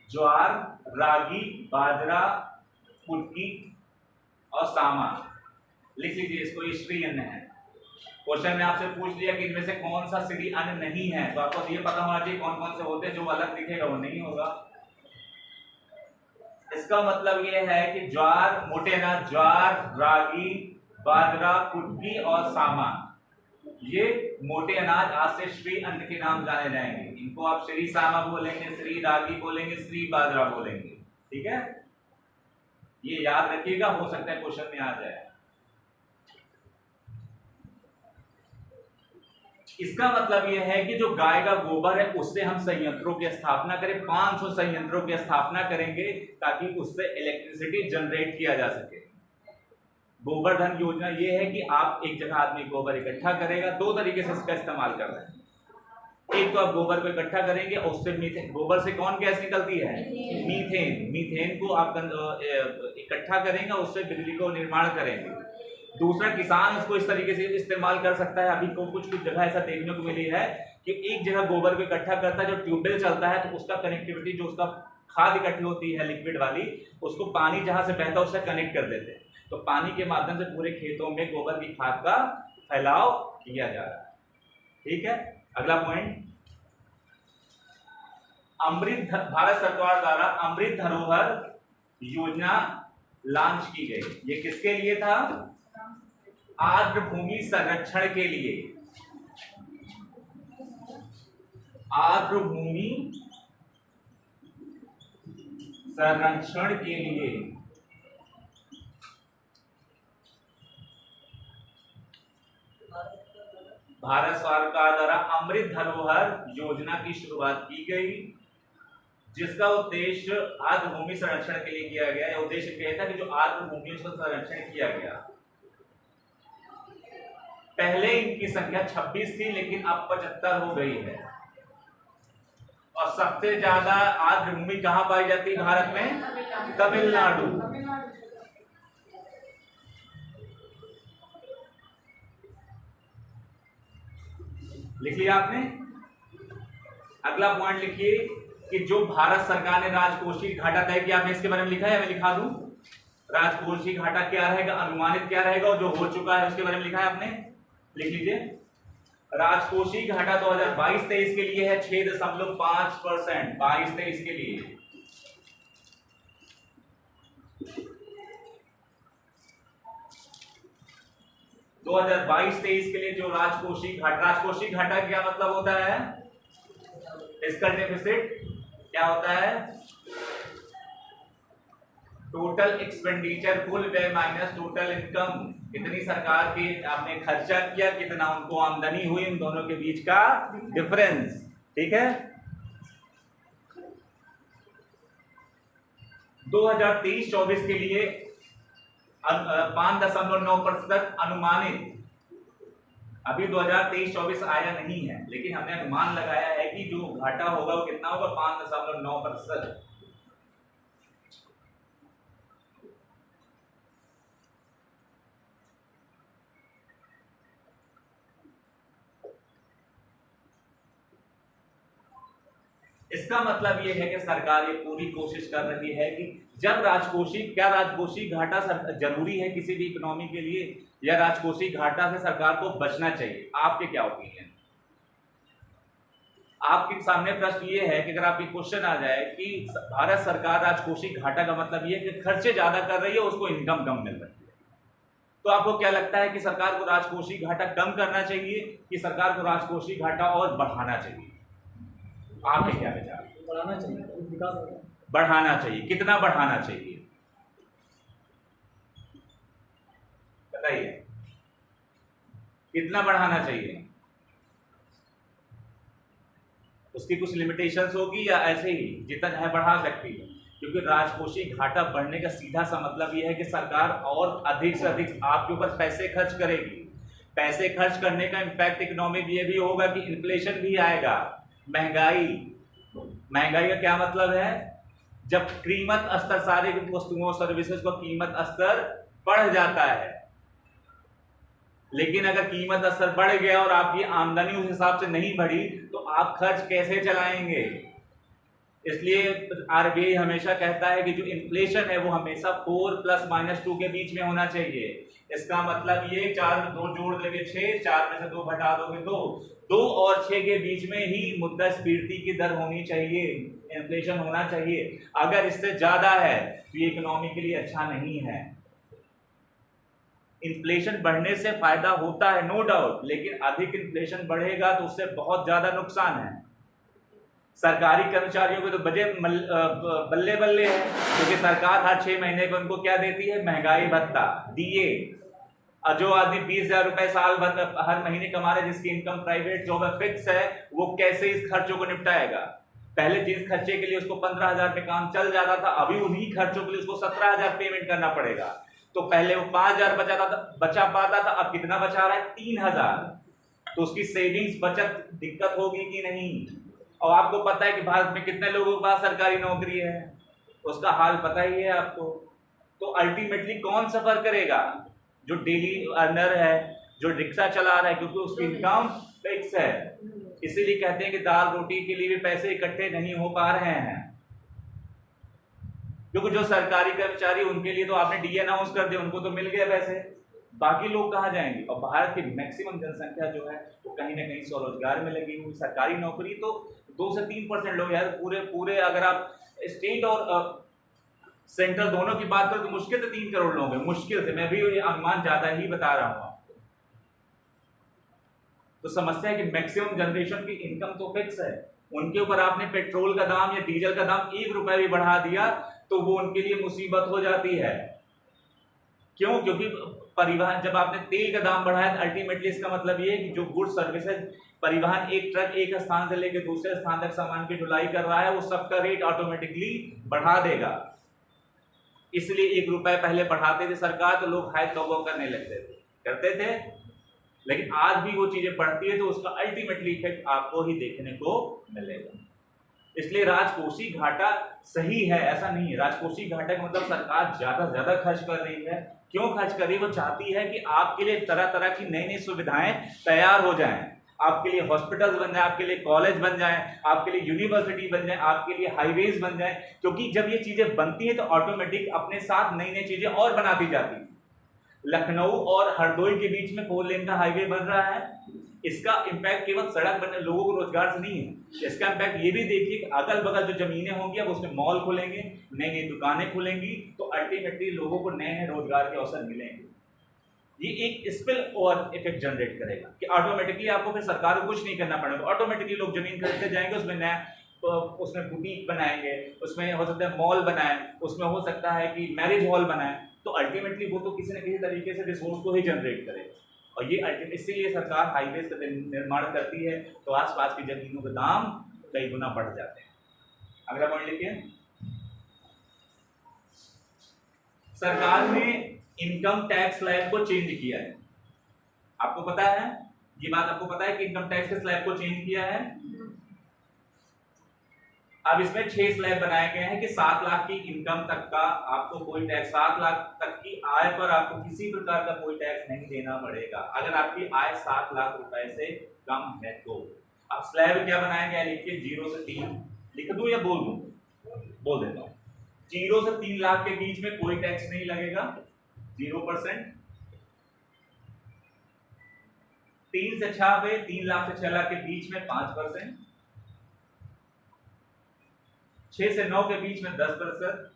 ज्वार, रागी, बाजरा, कुटकी और सामा लिख लीजिए इसको, ये श्री अन्न है। क्वेश्चन में आपसे पूछ लिया कि इनमें से कौन सा श्री अन्न नहीं है, तो आपको ये पता होना चाहिए कौन कौन से होते हैं। जो अलग दिखेगा वो नहीं होगा। इसका मतलब ये है कि ज्वार, मोटे अनाज, ज्वार, रागी, बाजरा, कुटकी और सामा, ये मोटे अनाज आज से श्री अन्न के नाम जाने जाएंगे। इनको आप श्री सामा बोलेंगे, श्री रागी बोलेंगे, श्री बाजरा बोलेंगे, ठीक है? ये याद रखिएगा, हो सकता है क्वेश्चन में आ जाए। इसका मतलब यह है कि जो गाय का गोबर है उससे हम संयंत्रों की स्थापना करें, 500 संयंत्रों की स्थापना करेंगे ताकि उससे इलेक्ट्रिसिटी जनरेट किया जा सके। गोबर धन योजना ये है कि आप एक जगह आदमी गोबर इकट्ठा करेगा, 2 तरीके से इसका इस्तेमाल कर रहे हैं। एक तो आप गोबर को इकट्ठा करेंगे और उससे मीथेन, गोबर से कौन गैस निकलती है? मीथेन। मीथेन। मीथेन को आप इकट्ठा करेंगे और उससे बिजली को निर्माण करेंगे। दूसरा, किसान उसको इस तरीके से इस्तेमाल कर सकता है। अभी को कुछ जगह ऐसा देखने को मिली है कि एक जगह गोबर को इकट्ठा करता है, जो ट्यूबवेल चलता है तो उसका कनेक्टिविटी, जो उसका खाद इकट्ठी होती है लिक्विड वाली, उसको पानी जहां से बहता है उससे कनेक्ट कर देते हैं। तो पानी के माध्यम से पूरे खेतों में गोबर की खाद का फैलाव किया जा रहा है। ठीक है, अगला पॉइंट, भारत सरकार द्वारा अमृत धरोहर योजना लॉन्च की गई। ये किसके लिए था? आर्द्र भूमि संरक्षण के लिए। आर्द्र भूमि संरक्षण के लिए। भारत सरकार द्वारा अमृत धरोहर योजना की शुरुआत की गई, जिसका उद्देश्य आर्द्र भूमि संरक्षण के लिए किया गया। यह उद्देश्य क्या था कि जो आर्द्र भूमि का संरक्षण किया गया। पहले इनकी संख्या 26 थी, लेकिन अब 75 हो गई है। और सबसे ज्यादा आर्द्र भूमि कहां पाई जाती है भारत में? तमिलनाडु। लिख लिया आपने? अगला पॉइंट लिखिए कि जो भारत सरकार ने राजकोषीय घाटा तय किया, आपने इसके बारे में लिखा है? मैं लिखा दूं, राजकोषीय घाटा क्या रहेगा, अनुमानित क्या रहेगा, और जो हो चुका है उसके बारे में लिखा है आपने? लिख लीजिए। राजकोषीय घाटा 2022-23 के लिए है 6.5%। 22-23 के लिए 2022-23 के लिए जो राजकोषीय घाटा क्या मतलब होता है? फिस्कल डेफिसिट क्या होता है? टोटल एक्सपेंडिचर, कुल व्यय माइनस टोटल इनकम। कितनी सरकार की आपने खर्चा किया, कितना उनको आमदनी हुई, इन दोनों के बीच का डिफरेंस। ठीक है, 2023-24 के लिए 5.9% अनुमानित। अभी 2023-24 आया नहीं है, लेकिन हमने अनुमान लगाया है कि जो घाटा होगा वो कितना होगा? 5.9%। इसका मतलब ये है कि सरकार ये पूरी कोशिश कर रही है कि जब राजकोषीय घाटा जरूरी है किसी भी इकोनॉमी के लिए, या राजकोषीय घाटा से सरकार को बचना चाहिए? आपके क्या ओपिनियन? आपके सामने प्रश्न ये है कि अगर आपकी क्वेश्चन आ जाए कि भारत सरकार राजकोषीय घाटा का मतलब ये है कि खर्चे ज्यादा कर रही है, उसको इनकम कम मिल रही है, तो आपको क्या लगता है कि सरकार को राजकोषीय घाटा कम करना चाहिए कि सरकार को राजकोषीय घाटा और बढ़ाना चाहिए? आपके क्या विचार? बढ़ाना चाहिए, विकास होगा। बढ़ाना चाहिए। कितना बढ़ाना चाहिए बताइए, कितना बढ़ाना चाहिए? उसकी कुछ लिमिटेशंस होगी या ऐसे ही जितना चाहे बढ़ा सकती है? क्योंकि राजकोषीय घाटा बढ़ने का सीधा सा मतलब यह है कि सरकार और अधिक से अधिक आपके ऊपर पैसे खर्च करेगी। पैसे खर्च करने का इम्पैक्ट इकोनॉमी में ये भी होगा कि इन्फ्लेशन भी आएगा, महंगाई का क्या मतलब है? जब कीमत स्तर, सारे वस्तुओं सर्विसेज का कीमत स्तर बढ़ जाता है, लेकिन अगर कीमत स्तर बढ़ गया और आपकी आमदनी उस हिसाब से नहीं बढ़ी तो आप खर्च कैसे चलाएंगे? इसलिए आरबीआई हमेशा कहता है कि जो इन्फ्लेशन है वो हमेशा 4+-2 के बीच में होना चाहिए। इसका मतलब ये 4 में 2 जोड़ देंगे 6, 4 में से 2 घटा दोगे 2 और 6 के बीच में ही मुद्रास्फीति की दर होनी चाहिए, इन्फ्लेशन होना चाहिए। अगर इससे ज्यादा है तो ये इकोनॉमी के लिए अच्छा नहीं है। इन्फ्लेशन बढ़ने से फायदा होता है नो डाउट, लेकिन अधिक इन्फ्लेशन बढ़ेगा तो उससे बहुत ज्यादा नुकसान है। सरकारी कर्मचारियों के तो बल्ले बल्ले है, क्योंकि सरकार हर 6 महीने को उनको क्या देती है? महंगाई भत्ता, डीए। और जो आदमी 20,000 रुपए साल भर हर महीने कमा रहे, जिसकी इनकम प्राइवेट जॉब है फिक्स है, वो कैसे इस खर्चों को निपटाएगा? पहले जिस खर्चे के लिए उसको 15,000 पे काम चल जाता था, अभी उन्हीं खर्चों के लिए उसको 17,000 पेमेंट करना पड़ेगा। तो पहले वो 5,000 बचा पाता था, अब कितना बचा रहा है? 3,000। तो उसकी सेविंग्स बचत दिक्कत होगी कि नहीं। और आपको पता है कि भारत में कितने लोगों के पास सरकारी नौकरी है, उसका हाल पता ही है आपको। तो अल्टीमेटली कौन सफर करेगा? जो डेली अर्नर है, जो रिक्शा चला रहा है, क्योंकि उसकी इनकम फिक्स है। इसीलिए कहते हैं कि दाल रोटी के लिए भी पैसे इकट्ठे नहीं हो पा रहे हैं, क्योंकि जो सरकारी कर्मचारी उनके लिए तो आपने डी अनाउंस कर दिया, उनको तो मिल गए पैसे, बाकी लोग कहाँ जाएंगे? और भारत की मैक्सिमम जनसंख्या जो है वो कहीं ना कहीं स्वरोजगार में लगी हुई। सरकारी नौकरी तो 2 से 3% लोग यार, पूरे अगर आप स्टेट और सेंट्रल दोनों की बात करें तो मुश्किल से 3 करोड़ लोग हैं, मुश्किल से। मैं भी ये अनुमान ज्यादा ही बता रहा हूं आपको। तो समस्या है कि मैक्सिमम जनरेशन की इनकम तो फिक्स है, उनके ऊपर आपने पेट्रोल का दाम या डीजल का दाम 1 रुपए भी बढ़ा दिया तो वो उनके लिए मुसीबत हो जाती है। क्यों? क्योंकि परिवहन, जब आपने तेल का दाम बढ़ाया तो अल्टीमेटली इसका मतलब ये है कि जो गुड्स सर्विसेज परिवहन, एक ट्रक एक स्थान से लेकर दूसरे स्थान तक सामान की ढुलाई कर रहा है, वो सबका रेट ऑटोमेटिकली बढ़ा देगा। इसलिए 1 रुपए पहले बढ़ाते थे सरकार तो लोग हाय तौबा करने करते थे, लेकिन आज भी वो चीजें बढ़ती है तो उसका अल्टीमेटली इफेक्ट आपको ही देखने को मिलेगा। इसलिए राजकोषीय घाटा सही है, ऐसा नहीं है। राजकोषीय घाटा का मतलब सरकार ज्यादा से ज्यादा खर्च कर रही है। क्यों खर्च कर रही है? वो चाहती है कि आपके लिए तरह तरह की नई नई सुविधाएं तैयार हो जाएं, आपके लिए हॉस्पिटल्स बन जाए, आपके लिए कॉलेज बन जाए, आपके लिए यूनिवर्सिटी बन जाए, आपके लिए हाईवेज बन जाए। क्योंकि जब ये चीजें बनती हैं तो ऑटोमेटिक अपने साथ नई नई चीजें और बनाती जाती हैं। लखनऊ और हरदोई के बीच में 4 लेन का हाईवे बन रहा है, इसका इंपैक्ट केवल सड़क बनने लोगों को रोजगार से नहीं है, इसका इंपैक्ट ये भी देखिए कि अगल बगल जो जमीनें होंगी अब उसमें मॉल खुलेंगे, नई नई दुकानें खुलेंगी, तो अल्टीमेटली लोगों को नए नए रोजगार के अवसर मिलेंगे। ये एक स्पिल और इफेक्ट जनरेट करेगा कि ऑटोमेटिकली आपको फिर सरकार को कुछ नहीं करना पड़ेगा, ऑटोमेटिकली लोग जमीन खरीदते जाएंगे, उसमें नया उसमें बुटीक बनाएंगे, उसमें हो सकता है मॉल बनाए, उसमें हो सकता है कि मैरिज हॉल बनाए, तो अल्टीमेटली वो तो किसी न किसी तरीके से रिसोर्स को ही जनरेट करेगा। और ये इसीलिए सरकार हाईवेज का निर्माण करती है तो आसपास की जमीनों के दाम कई गुना बढ़ जाते हैं। अगला पॉइंट लिखिए, सरकार ने इनकम टैक्स स्लैब को चेंज किया है। आपको पता है, ये बात आपको पता है कि इनकम टैक्स के स्लैब को चेंज किया है। अब इसमें 6 स्लैब बनाए गए हैं कि 7 लाख की इनकम तक का आपको कोई टैक्स, 7 लाख तक की आय पर आपको किसी प्रकार का कोई टैक्स नहीं देना पड़ेगा अगर आपकी आय 7 लाख रुपए से कम है तो। अब स्लैब क्या बनाया गया लिखिए, 0 से 3 लिख दूं या बोल दूं? बोल देता हूं। 0 से 3 लाख के बीच में कोई टैक्स नहीं लगेगा, 0%। 3 से 6 लाख के बीच में 5%, 6 से 9 के बीच में 10%,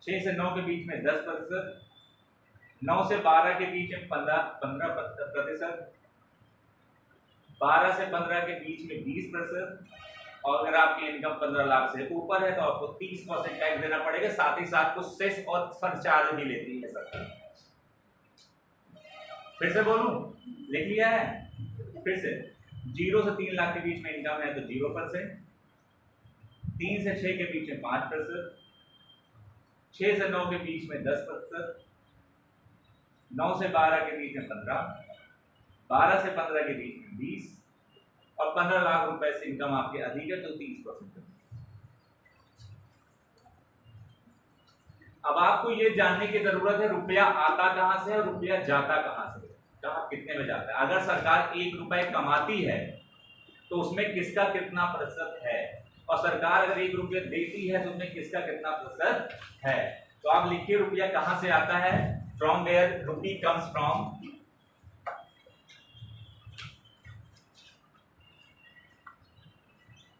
6 से 9 के बीच में 10%, 9 से 12 के बीच में 15%, 12 से 15 के बीच में 20%, और अगर आपकी इनकम 15 लाख से ऊपर है तो आपको 30% टैक्स देना पड़ेगा। साथ ही साथ को सेस और सरचार्ज भी लेती है सरकार। फिर से बोलूं, लिख लिया है? फिर से 0 से 3 लाख के बीच में इनकम है तो 0%, 3 से 6 के बीच में 5%, 6 से 9 के बीच में 10%, 9 से 12 के बीच में 15%, 12 से 15 के बीच में 20%, और 15 लाख रुपए से इनकम आपकी अधिक है तो 30%। अब आपको ये जानने की जरूरत है रुपया आता कहां से और रुपया जाता कहां से, कहां कितने में जाता है। अगर सरकार 1 रुपए कमाती है तो उसमें किसका कितना प्रतिशत है, और सरकार अगर 1 रुपया देती है तो उसमें किसका कितना प्रतिशत है। तो आप लिखिए रुपया कहां से आता है, from where rupee comes from.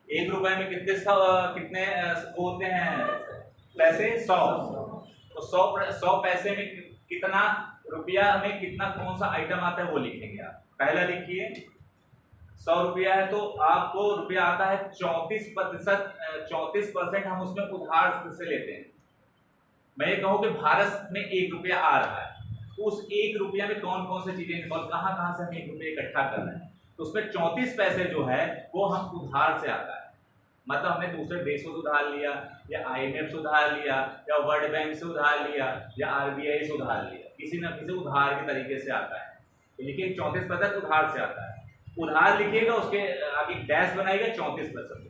एक रुपए में कितने होते हैं पैसे? 100। तो 100 पैसे में कितना रुपया में कितना कौन सा आइटम आता है वो लिखेंगे आप। पहला लिखिए 100 रुपया है तो आपको रुपया आता है 34%। हम उसमें उधार से लेते हैं। मैं ये कहूँ कि भारत में 1 रुपया आ रहा है तो उस 1 रुपया में कौन कौन सी चीजें इन्वॉल्व, कहाँ कहाँ से हम 1 रुपया इकट्ठा कर रहे हैं, तो उसमें 34 पैसे जो है वो हम उधार से आता है। मतलब हमने दूसरे देशों से उधार लिया, या IMF से उधार लिया, या वर्ल्ड बैंक से उधार लिया, या RBI से उधार लिया, किसी न किसी उधार के तरीके से आता है। तो लिखिए 34% उधार से आता है। उधार लिखिएगा, उसके आगे डैश बनाइएगा 34%,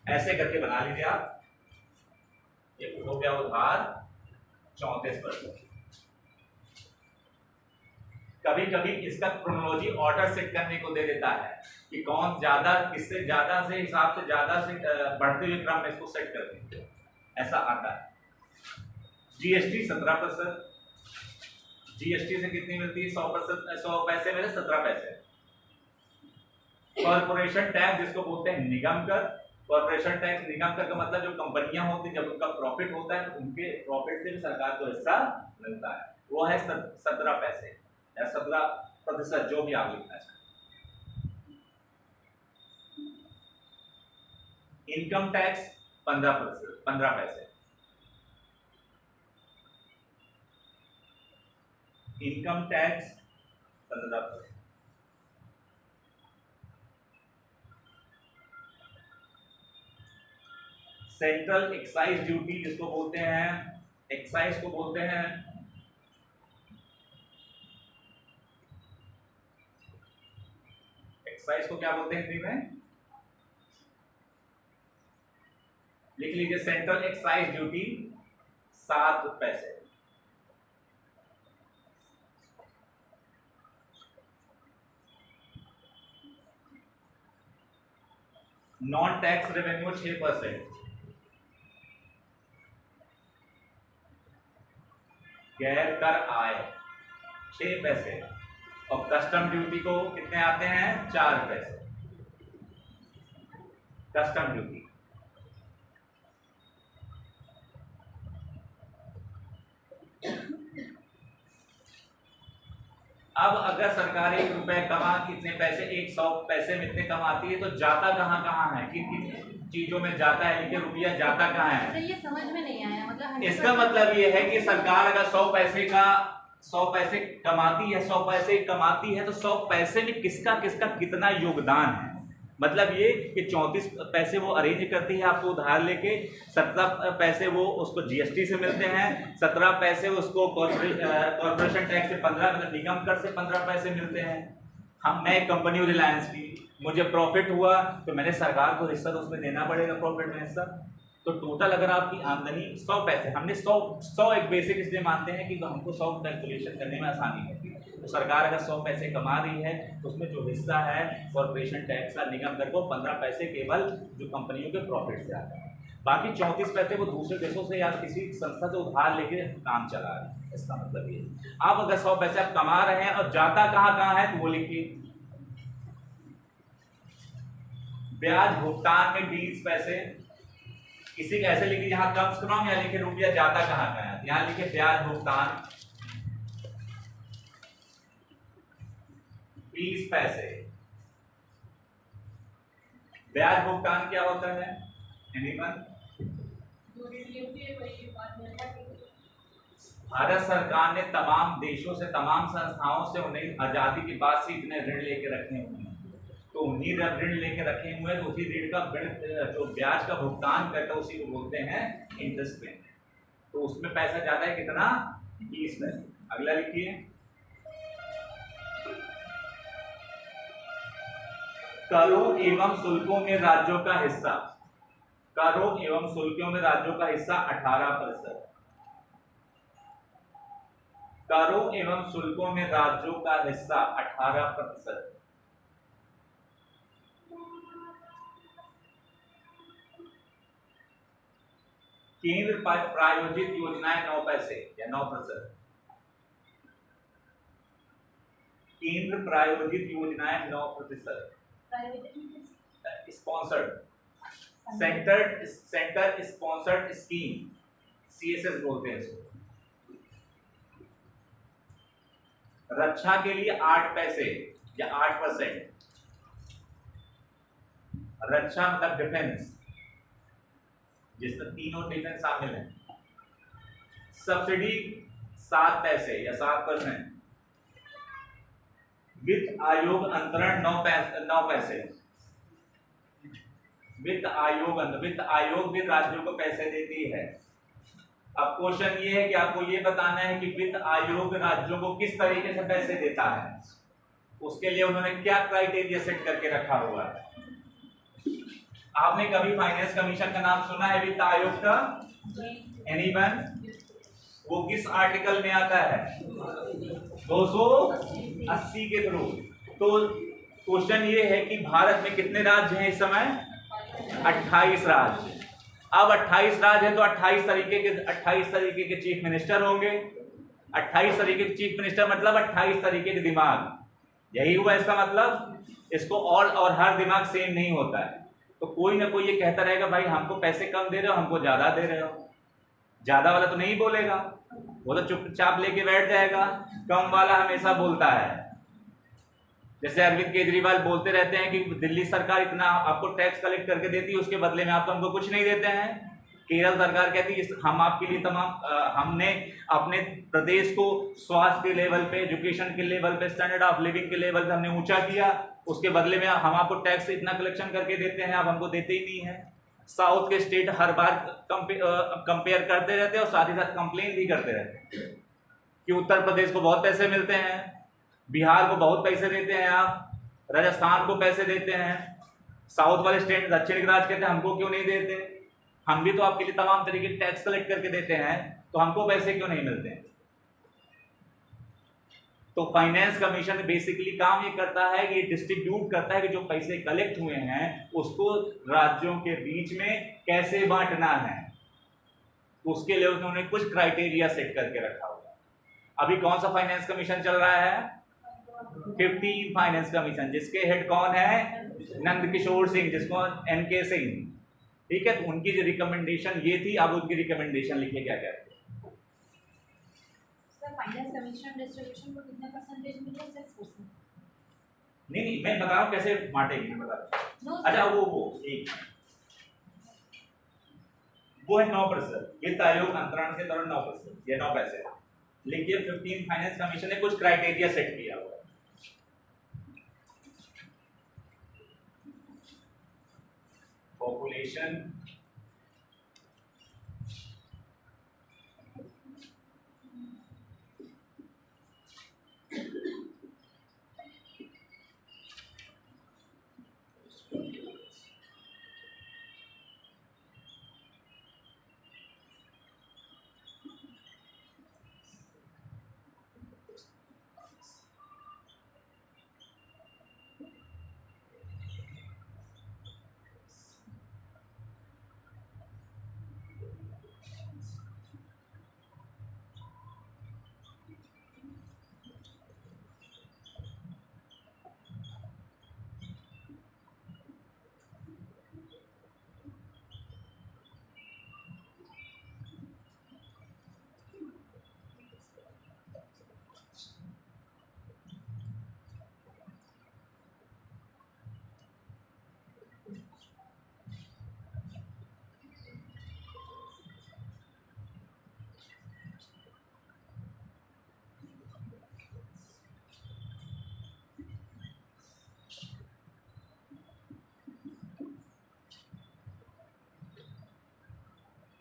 ऐसे करके बना लीजिए आप। ये हो गया उधार 34%। कभी कभी इसका क्रोनोलॉजी ऑर्डर सेट करने को दे देता है कि कौन ज्यादा, किससे ज्यादा से हिसाब से ज्यादा से बढ़ते हुए क्रम में इसको सेट कर देंगे, ऐसा आता है। GST 17%, GST से कितनी मिलती है? 100%, 100 पैसे में 17 पैसे। कॉर्पोरेशन टैक्स जिसको बोलते हैं निगम कर, कॉर्पोरेशन टैक्स निगम कर का मतलब जो कंपनियां होती है जब उनका प्रॉफिट होता है तो उनके प्रॉफिट से भी सरकार को हिस्सा मिलता है, वो है 17 पैसे या 17%, जो भी आप लिखना चाहें। इनकम टैक्स 15%, 15 पैसे। Income tax 15%। Central excise duty जिसको बोलते हैं, एक्साइज को बोलते हैं एक्साइज को क्या बोलते हैं हिंदी में? लिख लीजिए, सेंट्रल एक्साइज ड्यूटी 7 पैसे। Non tax revenue 6%। गैर कर आय 6 पैसे। और कस्टम ड्यूटी को कितने आते हैं? 4 पैसे। कस्टम ड्यूटी अब अगर सरकार 1 रुपए कमा, कितने पैसे? 100 पैसे में इतने कमाती है, तो जाता कहाँ कहाँ है, किन किन चीजों में जाता है? लिखिए रुपया जाता कहाँ है? तो ये समझ में नहीं आया, मतलब इसका मतलब ये है कि सरकार अगर 100 पैसे का 100 पैसे कमाती है, 100 पैसे कमाती है, तो 100 पैसे में किसका किसका कितना योगदान है? मतलब ये कि 34 पैसे वो अरेंज करती है आपको उधार लेके, 17 पैसे वो उसको GST से मिलते हैं, 17 पैसे उसको कॉर्पोरेशन टैक्स से 15, मतलब निगम कर से 15 पैसे मिलते हैं। मैं एक कंपनी हूँ रिलायंस की, मुझे प्रॉफिट हुआ तो मैंने सरकार को हिस्सा तो उसमें देना पड़ेगा, प्रॉफिट में हिस्सा। तो टोटल अगर आपकी आमदनी 100 पैसे, हमने 100 एक बेसिक इसलिए मानते हैं कि हमको 100 कैलकुलेशन करने में आसानी होती है। तो सरकार अगर 100 पैसे कमा रही है तो उसमें जो हिस्सा है कॉर्पोरेशन टैक्स का, निगम कर को 15 पैसे केवल जो कंपनियों के प्रॉफिट से आता है, बाकी 34 पैसे वो दूसरे देशों से या किसी संस्था से उधार लेके काम चला रहे हैं। इसका मतलब ये, आप अगर 100 पैसे आप कमा रहे हैं और जाता कहाँ कहाँ है तो वो लिखिए। ब्याज भुगतान में 20 पैसे, किसी का ऐसे लिखिए यहाँ कम से कम, या लिखे रुपया जाता कहाँ का है, यहाँ लिखे ब्याज भुगतान 20 पैसे। ब्याज भुगतान क्या होता है? एनीवन? भारत सरकार ने तमाम देशों से, तमाम संस्थाओं से उन्हें आजादी के बाद से इतने ऋण लेके रखे हुए हैं, तो उन्हीं ऋण लेके रखे हुए हैं, तो उसी ऋण का जो ब्याज का भुगतान करता है उसी को बोलते हैं इंटरेस्ट पेमेंट। तो उसमें पैसा ज्यादा है, कितना? 20 पैसे। अगला लिखिए, करों एवं शुल्कों में राज्यों का हिस्सा। करों एवं शुल्कों में राज्यों का हिस्सा 18%। करों एवं शुल्कों में राज्यों का हिस्सा 18%। केंद्र प्रायोजित योजनाएं 9 पैसे या 9%। केंद्र प्रायोजित योजनाएं 9%। Sponsored, centre sponsored scheme, CSS बोलते हैं इसको। रक्षा के लिए 8 पैसे या 8%। रक्षा मतलब डिफेंस, जिसमें तीनों डिफेंस शामिल हैं। सब्सिडी 7 पैसे या 7%। वित्त आयोग अंतरण 9 पैसे। वित्त आयोग भी राज्यों को पैसे देती है। अब क्वेश्चन ये है कि आपको ये बताना है कि वित्त आयोग राज्यों को किस तरीके से पैसे देता है, उसके लिए उन्होंने क्या क्राइटेरिया सेट करके रखा हुआ है। आपने कभी फाइनेंस कमीशन का नाम सुना है वित्त आयोग का? एनीवन? वो किस आर्टिकल में आता है? 280 के थ्रू। तो क्वेश्चन ये है कि भारत में कितने राज्य हैं इस समय? 28 राज्य। अब 28 राज्य है तो 28 तरीके के चीफ मिनिस्टर होंगे। 28 तरीके के चीफ मिनिस्टर मतलब 28 तरीके के दिमाग, यही हुआ इसका मतलब। इसको और हर दिमाग सेम नहीं होता है, तो कोई ना कोई ये कहता रहेगा भाई हमको पैसे कम दे रहे हो, हमको ज्यादा दे रहे हो। ज्यादा वाला तो नहीं बोलेगा, वो तो चुपचाप लेके बैठ जाएगा। कम वाला हमेशा बोलता है। जैसे अरविंद केजरीवाल बोलते रहते हैं कि दिल्ली सरकार इतना आपको टैक्स कलेक्ट करके देती है, उसके बदले में आप तो हमको कुछ नहीं देते हैं। केरल सरकार कहती है हम आपके लिए हमने अपने प्रदेश को स्वास्थ्य के लेवल पे, एजुकेशन के लेवल पे, स्टैंडर्ड ऑफ लिविंग के लेवल पे हमने ऊंचा किया, उसके बदले में हम आपको टैक्स इतना कलेक्शन करके देते हैं, आप हमको देते ही नहीं है। साउथ के स्टेट हर बार कंपेयर करते रहते हैं और साथ ही साथ कंप्लेन भी करते रहते हैं कि उत्तर प्रदेश को बहुत पैसे मिलते हैं, बिहार को बहुत पैसे देते हैं आप, राजस्थान को पैसे देते हैं। साउथ वाले स्टेट दक्षिण के राज्य कहते हैं हमको क्यों नहीं देते, हम भी तो आपके लिए तमाम तरीके के टैक्स कलेक्ट करके देते हैं, तो हमको पैसे क्यों नहीं मिलते हैं। तो फाइनेंस कमीशन बेसिकली काम ये करता है कि ये डिस्ट्रीब्यूट करता है कि जो पैसे कलेक्ट हुए हैं उसको राज्यों के बीच में कैसे बांटना है, उसके लिए उन्होंने कुछ क्राइटेरिया सेट करके रखा हुआ। अभी कौन सा फाइनेंस कमीशन चल रहा है? 15 फाइनेंस कमीशन, जिसके हेड कौन है? नंद किशोर सिंह, जिसको NK सिंह। ठीक है, तो उनकी जो रिकमेंडेशन ये थी, अब उनकी रिकमेंडेशन लिखिए क्या कहते हैं। फाइनेंस कमीशन डिस्ट्रीब्यूशन को कितने परसेंटेज मिले? 6%। नहीं मैं बता रहा हूँ कैसे बांटेगी, बता रहा हूँ। अच्छा वो एक वो है 9%, वित्त आयोग अंतरण के दौरान 9%, ये 9 पैसे। लेकिन 15 फाइनेंस कमीशन ने कुछ क्राइटेरिया सेट किया हुआ है। पॉपुलेशन,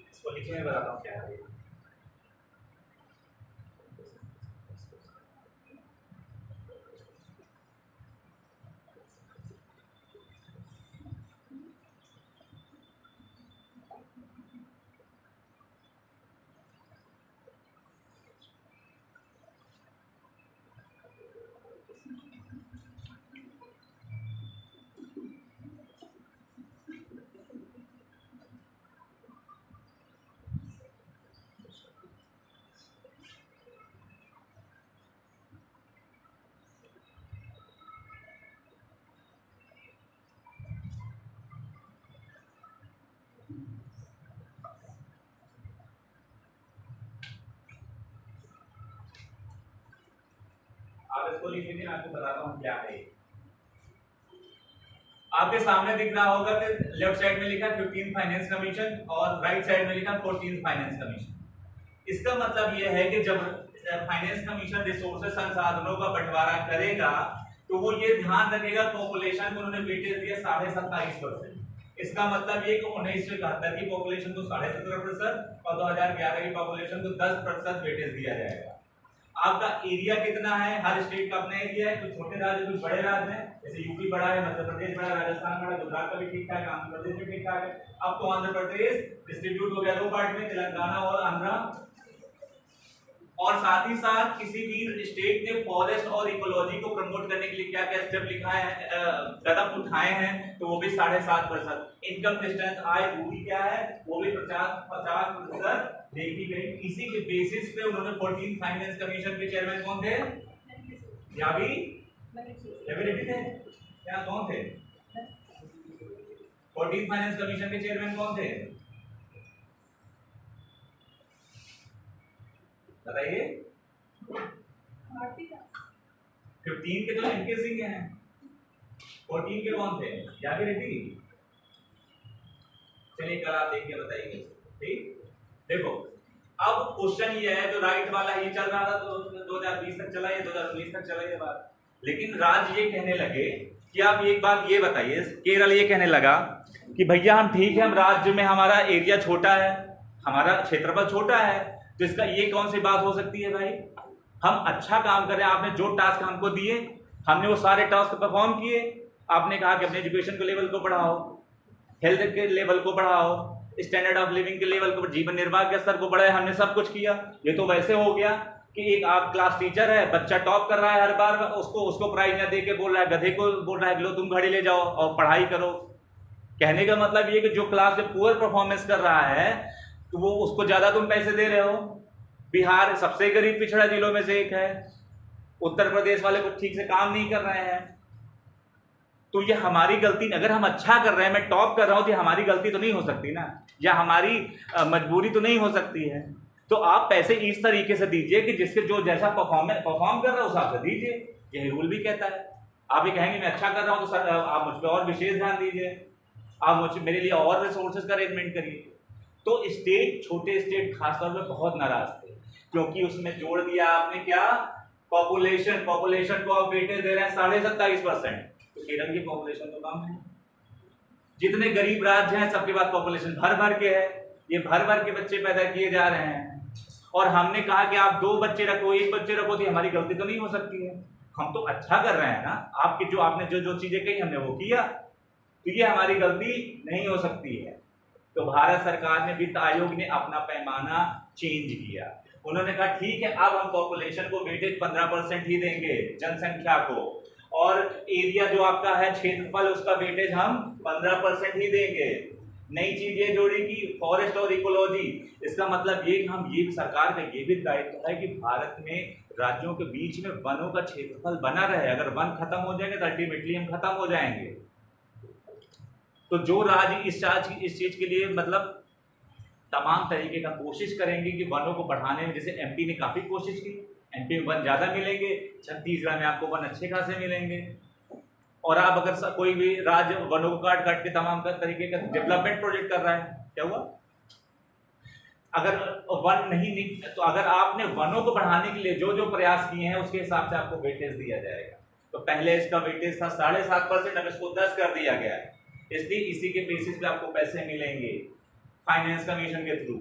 इसको लिखिए, मैं बताता हूँ क्या है। आप इसको लिख लीजिए, मैं आपको बताता हूँ क्या है। आपके सामने दिख रहा होगा कि लेफ्ट साइड में लिखा 15 फाइनेंस कमीशन और राइट साइड में लिखा 14 फाइनेंस कमीशन। इसका मतलब यह है कि जब फाइनेंस कमीशन रिसोर्सेज संसाधनों का बंटवारा करेगा तो वो ये ध्यान रखेगा पॉपुलेशन को उन्होंने वेटेज दिया 27.5%। इसका मतलब ये कि 1971 की पॉपुलेशन को 17.5% और 2011 की पॉपुलेशन को 10% वेटेज दिया जाएगा। आपका एरिया कितना है, हर स्टेट का अपना एरिया है, कुछ छोटे राज्य कुछ बड़े राज्य हैं, जैसे यूपी बड़ा है, मध्य प्रदेश बड़ा, राजस्थान बड़ा, गुजरात का भी ठीक ठाक, आंध्र प्रदेश भी ठीक ठाक है। अब तो आंध्र प्रदेश डिस्ट्रीब्यूट हो गया 2 पार्ट में, तेलंगाना और आंध्रा। और साथ ही साथ किसी भी स्टेट ने फॉरेस्ट और इकोलॉजी को प्रमोट करने के लिए क्या क्या स्टेप लिखा है, कदम उठाए हैं, तो वो भी 7.5%। इनकम डिस्टेंस आय वो भी क्या है, वो भी 50% देखी गई। इसी के बेसिस पे उन्होंने 14 फाइनेंस कमीशन के चेयरमैन कौन थे, या भी थे क्या, कौन थे 14 फाइनेंस कमीशन के चेयरमैन कौन थे बताइए। 15 के तो एनके सिंह हैं, 14 के कौन थे, यागी रेड्डी। चलिए कल आप देख के बताइए। ठीक, देखो अब क्वेश्चन ये है, जो राइट वाला ये चल रहा था तो 2020 तक चला, ये 2019 तक चला ये बात। लेकिन राज ये कहने लगे कि आप एक बात ये बताइए, केरल ये कहने लगा कि भैया हम ठीक है, हम राज्य में हमारा एरिया छोटा है, हमारा क्षेत्रफल छोटा है, तो इसका ये कौन सी बात हो सकती है भाई, हम अच्छा काम कर रहे हैं, आपने जो टास्क हमको दिए हमने वो सारे टास्क परफॉर्म किए। आपने कहा कि अपने एजुकेशन के लेवल को बढ़ाओ, हेल्थ के लेवल को बढ़ाओ, स्टैंडर्ड ऑफ लिविंग के लेवल को, जीवन निर्वाह के स्तर को बढ़ाए, हमने सब कुछ किया। ये तो वैसे हो गया कि एक आप क्लास टीचर है, बच्चा टॉप कर रहा है हर बार, उसको प्राइज न दे के बोल रहा है, गधे को बोल रहा है कि लो तुम घड़ी ले जाओ और पढ़ाई करो। कहने का मतलब ये कि जो क्लास में पुअर परफॉर्मेंस कर रहा है तो वो उसको ज्यादा तुम पैसे दे रहे हो। बिहार सबसे गरीब पिछड़ा जिलों में से एक है, उत्तर प्रदेश वाले को ठीक से काम नहीं कर रहे हैं, तो ये हमारी गलती। अगर हम अच्छा कर रहे हैं, मैं टॉप कर रहा हूं, तो हमारी गलती तो नहीं हो सकती ना, या हमारी मजबूरी तो नहीं हो सकती है। तो आप पैसे इस तरीके से दीजिए कि जिसके जो जैसा परफॉर्म कर रहा है उस हिसाब से दीजिए, यही रूल भी कहता है। आप ये कहेंगे मैं अच्छा कर रहा हूं तो सर आप मुझ पर और विशेष ध्यान दीजिए, आप मेरे लिए और रिसोर्सेज का अरेंजमेंट करिए। तो स्टेट, छोटे स्टेट खासतौर पर बहुत नाराज थे, क्योंकि उसमें जोड़ दिया आपने क्या, पॉपुलेशन को आप वेटेज दे रहे हैं 27.5%। तो केरल की पॉपुलेशन तो कम है, जितने गरीब राज्य हैं सबके पास पॉपुलेशन भर के है, ये भर के बच्चे पैदा किए जा रहे हैं। और हमने कहा कि आप 2 बच्चे रखो, 1 बच्चे रखो, तो हमारी गलती तो नहीं हो सकती है, हम तो अच्छा कर रहे हैं ना। आपकी जो आपने जो चीजें कही हमने वो किया, तो ये हमारी गलती नहीं हो सकती है। तो भारत सरकार ने, वित्त आयोग ने अपना पैमाना चेंज किया। उन्होंने कहा ठीक है, अब हम पॉपुलेशन को वेटेज 15% ही देंगे, जनसंख्या को, और एरिया जो आपका है क्षेत्रफल उसका वेटेज हम 15% ही देंगे। नई चीज ये जोड़ी की फॉरेस्ट और इकोलॉजी। इसका मतलब ये कि हम ये सरकार का ये भी दायित्व है कि भारत में राज्यों के बीच में वनों का क्षेत्रफल बना रहे। अगर वन खत्म हो जाएंगे तो अल्टीमेटली हम खत्म हो जाएंगे। तो जो राज्य इस चीज के लिए मतलब तमाम तरीके का कोशिश करेंगे कि वनों को बढ़ाने में, जैसे एमपी ने काफी कोशिश की, एमपी में वन ज्यादा मिलेंगे, छत्तीसगढ़ में आपको वन अच्छे खासे मिलेंगे। और आप अगर कोई भी राज्य वनों को काट के तमाम तरीके का डेवलपमेंट प्रोजेक्ट कर रहा है, क्या हुआ? अगर वन नहीं तो अगर आपने वनों को बढ़ाने के लिए जो प्रयास किए हैं उसके हिसाब से आपको वेटेज दिया जाएगा। तो पहले इसका वेटेज था 7.5%, अब इसको 10 कर दिया गया है, इसलिए इसी के बेसिस पे आपको पैसे मिलेंगे फाइनेंस कमीशन के थ्रू।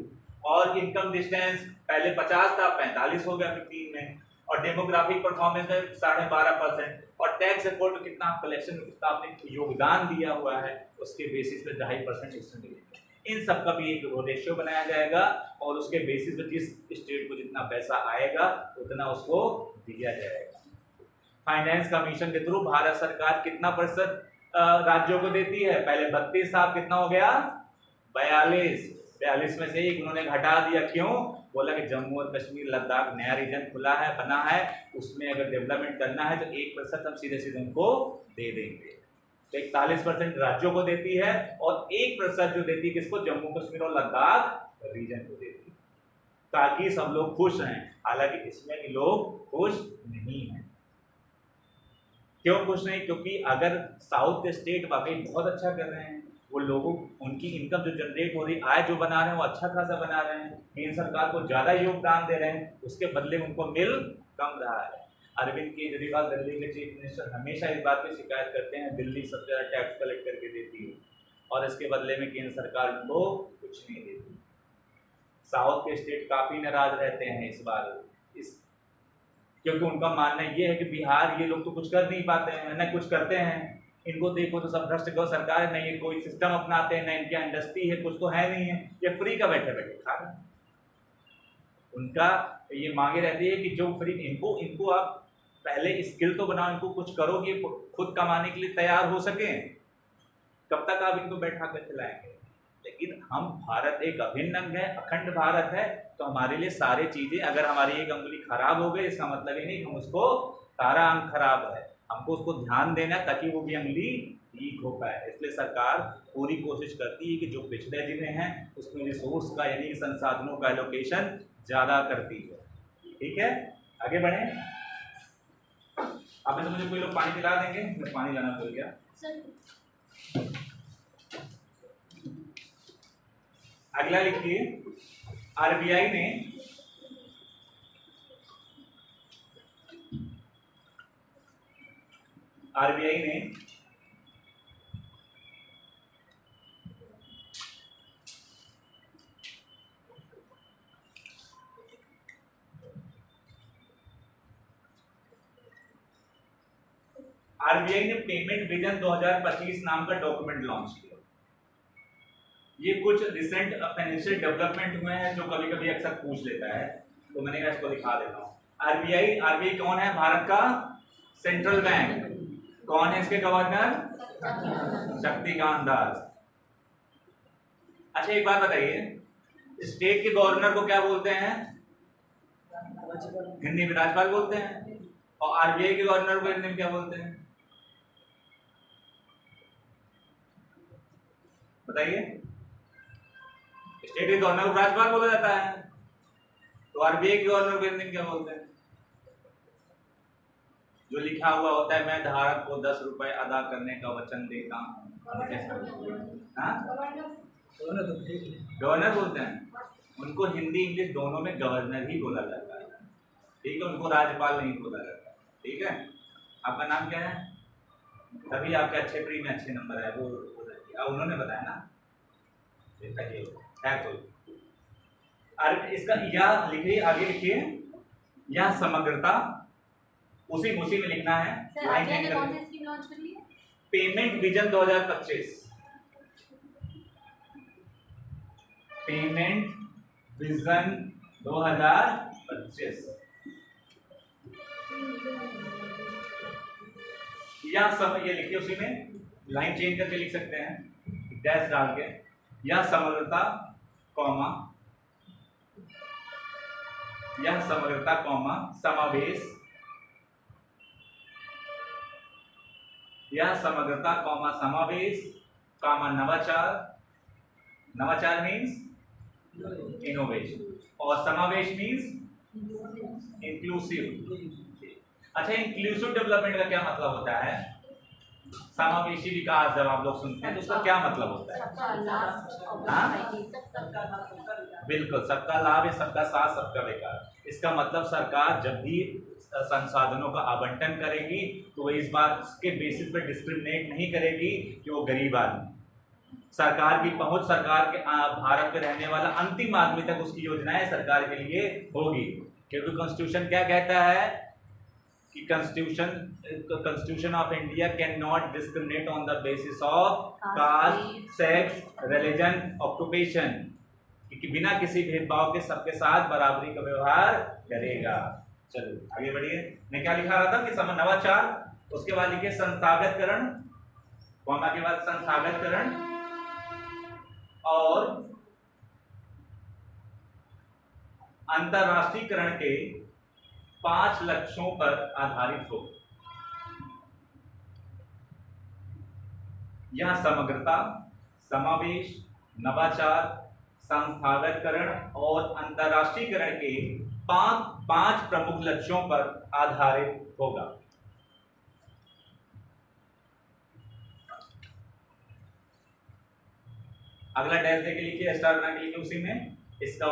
और इनकम डिस्टेंस पहले 50 था, 45 हो गया 15 में, और डेमोग्राफिक परफॉर्मेंस में 12.5%, और टैक्स एफोर्ड कितना कलेक्शन, कितना आपने योगदान दिया हुआ है उसके बेसिस पे 2.5% एक्स्ट्रा मिलेगा। इन सब का भी एक रेशियो बनाया जाएगा, और उसके बेसिस पे जिस स्टेट को जितना पैसा आएगा उतना उसको दिया जाएगा। फाइनेंस कमीशन के थ्रू भारत सरकार कितना % राज्यों को देती है? पहले 32 था, कितना हो गया? 42 में से एक उन्होंने घटा दिया। क्यों? बोला कि जम्मू और कश्मीर लद्दाख नया रीजन खुला है, बना है, उसमें अगर डेवलपमेंट करना है तो 1% हम सीधे उनको दे देंगे। तो 41% राज्यों को देती है, और 1% जो देती है किसको? जम्मू कश्मीर और लद्दाख रीजन को देती है, ताकि सब लोग खुश रहें। हालांकि इसमें भी लोग खुश नहीं हैं। क्यों खुश नहीं? क्योंकि अगर साउथ के स्टेट वाकई बहुत अच्छा कर रहे हैं, वो लोगों उनकी इनकम जो जनरेट हो रही, आय जो बना रहे हैं वो अच्छा खासा बना रहे हैं, केंद्र सरकार को ज्यादा योगदान दे रहे हैं, उसके बदले उनको मिल कम रहा है। अरविंद केजरीवाल दिल्ली के चीफ मिनिस्टर हमेशा इस बात की शिकायत करते हैं, दिल्ली सबसे ज्यादा टैक्स कलेक्ट करके देती है। और इसके बदले में केंद्र सरकार उनको कुछ नहीं देती। साउथ के स्टेट काफ़ी नाराज रहते हैं इस बार, इस क्योंकि उनका मानना ये है कि बिहार ये लोग तो कुछ कर नहीं पाते हैं, न कुछ करते हैं, इनको देखो तो सब भ्रष्ट सरकार है, नहीं कोई सिस्टम अपनाते हैं, न इनकी इंडस्ट्री है, कुछ तो है नहीं है, ये फ्री का बैठे बैठे खा रहे हैं। उनका ये मांगे रहती है कि जो फ्री इनको आप पहले स्किल तो बनाओ, इनको कुछ करो कि खुद कमाने के लिए तैयार हो सके। कब तक आप इनको बैठा कर खिलाएंगे? लेकिन हम भारत एक अभिन्न अंग है, अखंड भारत है, तो हमारे लिए सारी चीज़ें, अगर हमारी एक अंगुली खराब हो गई इसका मतलब ये नहीं कि हम उसको सारा अंग खराब है, हमको उसको ध्यान देना ताकि वो भी अंगुली ठीक हो पाए। इसलिए सरकार पूरी कोशिश करती है कि जो पिछड़े जिले हैं उसमें रिसोर्स का यानी संसाधनों का एलोकेशन ज़्यादा करती है। ठीक है, आगे बढ़ें। आप में से मुझे कोई लोग पानी पिला देंगे? मैं पानी लाना भूल गया। अगला लिखिए, आरबीआई ने पेमेंट विजन 2025 नाम का डॉक्यूमेंट लॉन्च किया। ये कुछ रिसेंट फाइनेंशियल डेवलपमेंट हुए हैं जो कभी कभी अक्सर पूछ लेता है, तो मैंने कहा इसको दिखा देता हूँ। आरबीआई कौन है? भारत का सेंट्रल बैंक। कौन है इसके गवर्नर? शक्तिकांत दास। अच्छा एक बात बताइए, स्टेट के गवर्नर को क्या बोलते हैं? हिंदी में राज्यपाल बोलते हैं। और आरबीआई के गवर्नर को हिंदी में क्या बोलते हैं? बताइए। स्टेट के गवर्नर को राज्यपाल बोला जाता है, तो आरबीआई के गवर्नर को हिंदी में क्या बोलते हैं? जो लिखा हुआ होता है, मैं धारक को 10 रुपए अदा करने का वचन देता हूँ, गवर्नर बोलते हैं। उनको हिंदी इंग्लिश दोनों में गवर्नर ही बोला जाता है। ठीक है, उनको राज्यपाल नहीं बोला जाता। ठीक है, आपका नाम क्या है? तभी आपके अच्छे प्री में अच्छे नंबर है, वो उन्होंने बताया ना। है कोई? अरे इसका यह लिखिए, आगे लिखिए, यह समग्रता उसी में लिखना है। सर आरबीआई ने कौन सी स्कीम लॉन्च कर ली है? Payment vision 2025। Payment vision 2025। या सब ये लिखिए, उसी में लाइन चेंज करके लिख सकते हैं, डैश डाल के, या समग्रता कॉमा, यह समग्रता कॉमा समावेश, यह समग्रता कॉमा समावेश कॉमा नवाचार। नवाचार मीन्स इनोवेशन और समावेश मीन्स इंक्लूसिव। अच्छा, इंक्लूसिव डेवलपमेंट का क्या मतलब होता है? समावेशी विकास जब आप लोग सुनते हैं तो उसका क्या मतलब होता है? बिल्कुल, सबका लाभ है, सबका साथ, सबका विकास। इसका मतलब सरकार जब भी संसाधनों का आवंटन करेगी तो वो इस बात के बेसिस पर डिस्क्रिमिनेट नहीं करेगी कि वो गरीब आदमी। सरकार की पहुंच, सरकार के भारत में रहने वाला अंतिम आदमी तक उसकी योजनाएं सरकार के लिए होगी। क्योंकि कॉन्स्टिट्यूशन क्या कहता है कि constitution of India can not discriminate on the basis of caste, sex, religion, occupation, क्योंकि बिना किसी भेदभाव के सबके साथ बराबरी का व्यवहार करेगा। चलो आगे बढ़िए। मैं क्या लिखा रहा था कि नवाचार, उसके बाद लिखिए संस्थागतकरण, कॉमा के बाद संस्थागतकरण और अंतरराष्ट्रीयकरण के 5 लक्ष्यों पर आधारित हो। यह समग्रता, समावेश, नवाचार, संस्थागतकरण और अंतरराष्ट्रीयकरण के 5 प्रमुख लक्ष्यों पर आधारित होगा। अगला डैश देके लिखिए, स्टार बना के लिखिए उसी में। इसका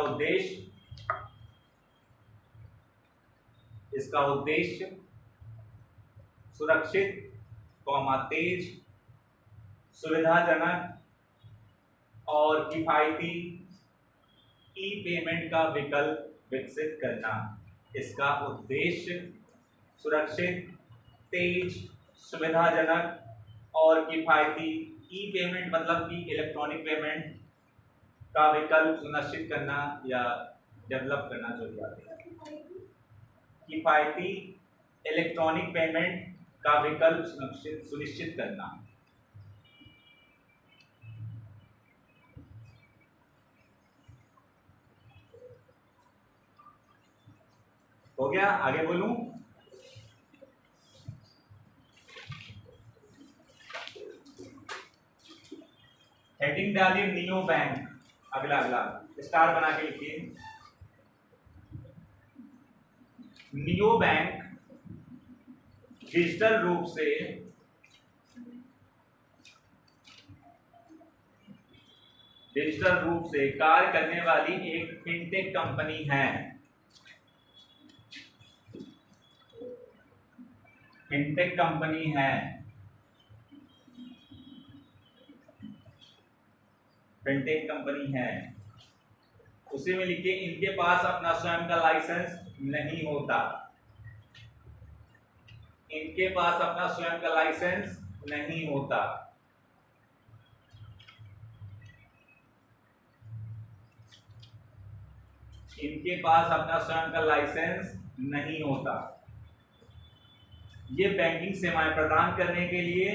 उद्देश्य सुरक्षित, तेज, सुविधाजनक और किफ़ायती ई पेमेंट का विकल्प विकसित करना। इसका उद्देश्य सुरक्षित, तेज, सुविधाजनक और किफ़ायती ई पेमेंट मतलब कि इलेक्ट्रॉनिक पेमेंट का विकल्प सुनिश्चित करना या डेवलप करना जो भी आते हैं। किफ़ायती इलेक्ट्रॉनिक पेमेंट का विकल्प सुनिश्चित करना। हो गया, आगे बोलूं? हेडिंग डालिए नियो बैंक। अगला स्टार बना के लिखिए। नियो बैंक डिजिटल रूप से कार्य करने वाली एक फिनटेक कंपनी है। फिनटेक कंपनी है। फिनटेक कंपनी है। उसी में लिखिए इनके पास अपना स्वयं का लाइसेंस नहीं होता। इनके पास अपना स्वयं का लाइसेंस नहीं होता। इनके पास अपना स्वयं का लाइसेंस नहीं होता। ये बैंकिंग सेवाएं प्रदान करने के लिए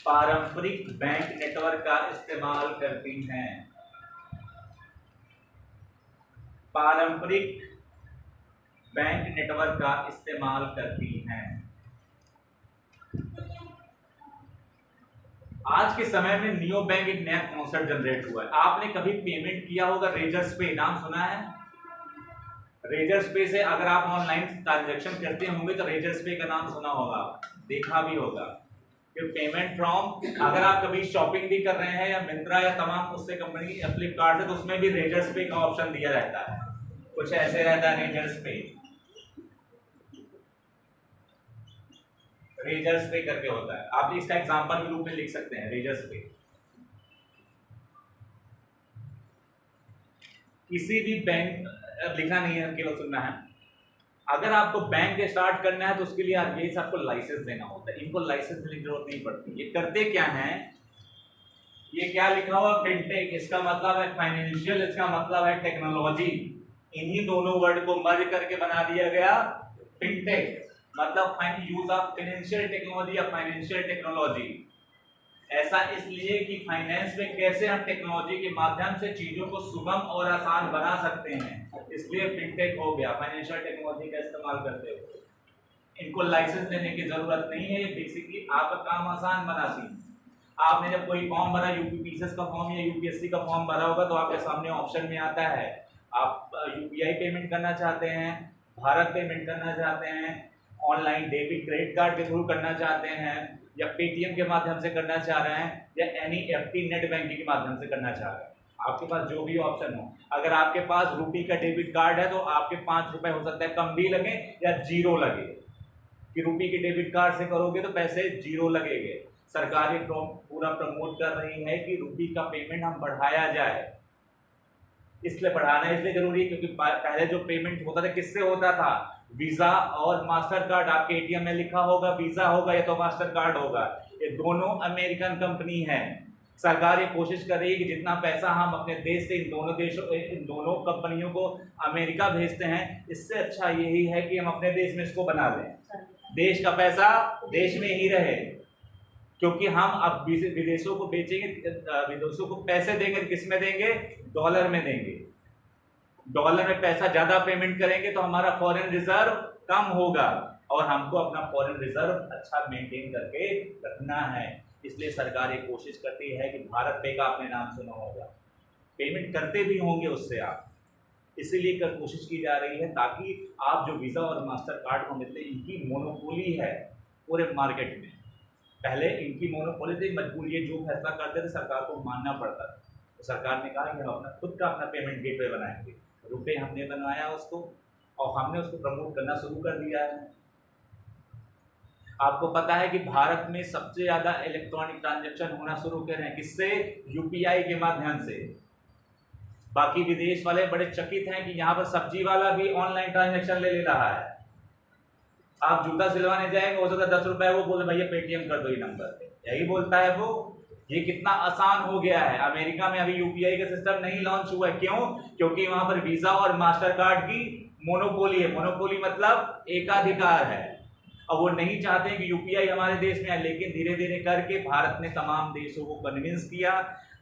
पारंपरिक बैंक नेटवर्क का इस्तेमाल करती हैं। पारंपरिक बैंक नेटवर्क का इस्तेमाल करती हैं। आज के समय में नियो बैंक एक नया कॉन्सेप्ट जनरेट हुआ है। आपने कभी पेमेंट किया होगा रेजर्स पे, नाम सुना है? रेजर्स पे से अगर आप ऑनलाइन ट्रांजैक्शन करते होंगे तो रेजर्स पे का नाम सुना होगा, देखा भी होगा। पेमेंट फ्रॉम, अगर आप कभी शॉपिंग भी कर रहे हैं या मिंत्रा या तमाम उससे कंपनी फ्लिपकार्ट से, तो उसमें भी रेजर्स पे का ऑप्शन दिया रहता है। कुछ ऐसे रहता है रेजर्स पे करके होता है। आप इसका एग्जांपल के रूप में लिख सकते हैं रेजर्स पे। किसी भी बैंक, लिखना नहीं है, केवल सुनना है। अगर आपको बैंक स्टार्ट करना है तो उसके लिए आरबीआई से आपको लाइसेंस देना होता है। इनको लाइसेंस देने की जरूरत नहीं पड़ती। ये करते क्या हैं, ये क्या लिखा हुआ फिनटेक, इसका मतलब है फाइनेंशियल, इसका मतलब है टेक्नोलॉजी। इन्हीं दोनों वर्ड को मर्ज करके बना दिया गया फिनटेक, मतलब यूज ऑफ फाइनेंशियल टेक्नोलॉजी या फाइनेंशियल टेक्नोलॉजी। ऐसा इसलिए कि फाइनेंस में कैसे हम टेक्नोलॉजी के माध्यम से चीजों को सुगम और आसान बना सकते हैं, इसलिए फिनटेक हो गया, फाइनेंशियल टेक्नोलॉजी का इस्तेमाल करते हुए। इनको लाइसेंस देने की जरूरत नहीं है, ये बेसिकली आपका काम आसान बनाती है। आपने जब कोई फॉर्म भरा, यूपीपीएससी का फॉर्म या यूपीएससी का फॉर्म भरा होगा, तो आपके सामने ऑप्शन में आता है आप यूपीआई पेमेंट करना चाहते हैं, भारत पेमेंट करना चाहते हैं, ऑनलाइन डेबिट क्रेडिट कार्ड के थ्रू करना चाहते हैं, या पेटीएम के माध्यम से करना चाह रहे हैं, या एनईएफटी नेट बैंकिंग के माध्यम से करना चाह रहे हैं। आपके पास जो भी ऑप्शन हो। अगर आपके पास रुपी का डेबिट कार्ड है तो आपके 5 रुपए हो सकता है कम भी लगे या जीरो लगे, कि रुपी के डेबिट कार्ड से करोगे तो पैसे जीरो लगेंगे। सरकार ये पूरा प्रमोट कर रही है कि रुपी का पेमेंट हम बढ़ाया जाए। इसलिए बढ़ाना इसलिए जरूरी है क्योंकि पहले जो पेमेंट होता था किससे होता था, वीजा और मास्टर कार्ड। आपके एटीएम में लिखा होगा वीजा होगा या तो मास्टर कार्ड होगा। ये दोनों अमेरिकन कंपनी है। सरकार ये कोशिश कर रही है कि जितना पैसा हम अपने देश से इन दोनों कंपनियों को अमेरिका भेजते हैं, इससे अच्छा यही है कि हम अपने देश में इसको बना लें, देश का पैसा देश में ही रहे। क्योंकि हम अब विदेशों को बेचेंगे, विदेशों को पैसे देंगे, किस में देंगे, डॉलर में देंगे। डॉलर में पैसा ज्यादा पेमेंट करेंगे तो हमारा फॉरेन रिजर्व कम होगा, और हमको अपना फॉरेन रिजर्व अच्छा मेंटेन करके रखना है। इसलिए सरकार ये कोशिश करती है कि भारत पे का आपने नाम सुना होगा, पेमेंट करते भी होंगे उससे आप, इसीलिए कर कोशिश की जा रही है ताकि आप जो वीज़ा और मास्टर कार्ड को मिलते हैं, इनकी मोनोपोली है पूरे मार्केट में। पहले इनकी मोनोपोली थी, मजबूरी ये जो फैसला करते थे सरकार को मानना पड़ता था। तो सरकार ने कहा कि हम अपना खुद का अपना पेमेंट गेटवे बनाएंगे। तो रुपए हमने बनवाया उसको और हमने उसको प्रमोट करना शुरू कर दिया है। आपको पता है कि भारत में सबसे ज़्यादा इलेक्ट्रॉनिक ट्रांजैक्शन होना शुरू कर रहे हैं, किससे? यूपीआई के माध्यम से। बाकी विदेश वाले बड़े चकित हैं कि यहाँ पर सब्जी वाला भी ऑनलाइन ट्रांजैक्शन ले रहा है। आप जूता सिलवाने जाएंगे, हो सकता है 10 रुपए, वो बोले भैया पेटीएम कर दो ये नंबर पे, यही बोलता है वो। ये कितना आसान हो गया है। अमेरिका में अभी यूपीआई का सिस्टम नहीं लॉन्च हुआ है, क्यों? क्योंकि वहां पर वीजा और मास्टर कार्ड की मोनोपोली है। मोनोपोली मतलब एकाधिकार है, और वो नहीं चाहते कि यूपीआई हमारे देश में आए। लेकिन धीरे धीरे करके भारत ने तमाम देशों को कन्विंस किया,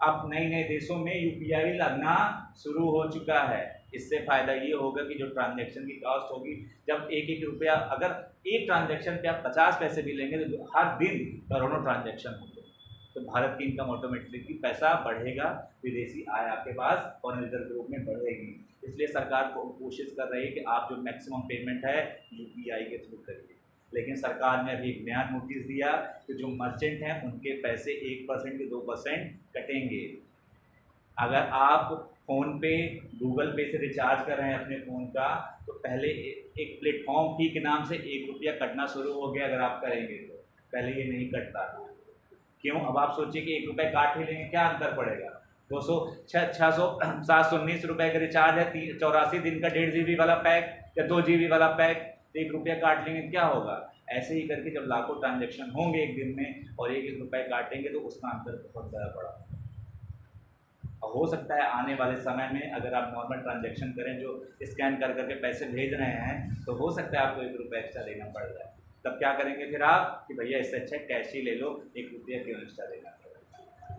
अब नए नए देशों में यूपीआई लगना शुरू हो चुका है। इससे फायदा ये होगा कि जो ट्रांजैक्शन की कॉस्ट होगी, जब एक एक रुपया, अगर एक ट्रांजैक्शन पे आप 50 पैसे भी लेंगे तो हर दिन करोड़ों ट्रांजैक्शन होंगे, तो भारत की इनकम ऑटोमेटिकली पैसा बढ़ेगा, विदेशी आय आपके पास फॉरेन रिजर्व के रूप में बढ़ेगी। इसलिए सरकार को कोशिश कर रही है कि आप जो मैक्सिमम पेमेंट है यूपीआई के थ्रू करिए। लेकिन सरकार ने अभी एक नया नोटिस दिया कि जो मर्चेंट हैं उनके पैसे 1% के 2% कटेंगे। अगर आप फ़ोन पे, गूगल पे से रिचार्ज कर रहे हैं अपने फ़ोन का, तो पहले एक प्लेटफॉर्म फी के नाम से 1 रुपया कटना शुरू हो गया। अगर आप करेंगे तो पहले ये नहीं कटता था। क्यों? अब आप सोचिए कि 1 रुपये काट ही लेंगे, क्या अंतर पड़ेगा? 719 रुपये का रिचार्ज है, 84 दिन का 1.5 GB वाला पैक या 2 GB वाला पैक, 1 रुपया काट लेंगे, क्या होगा? ऐसे ही करके जब लाखों ट्रांजैक्शन होंगे एक दिन में और 1-1 रुपये काटेंगे तो उसका अंतर बहुत ज़्यादा बड़ा। और हो सकता है आने वाले समय में अगर आप नॉर्मल ट्रांजैक्शन करें, जो स्कैन कर करके पैसे भेज रहे हैं, तो हो सकता है आपको 1 रुपया एक्स्ट्रा देना पड़ जाए। तब क्या करेंगे फिर आप कि भैया इससे अच्छा कैश ही ले लो, 1 रुपया क्यों एक्स्ट्रा देना पड़ेगा।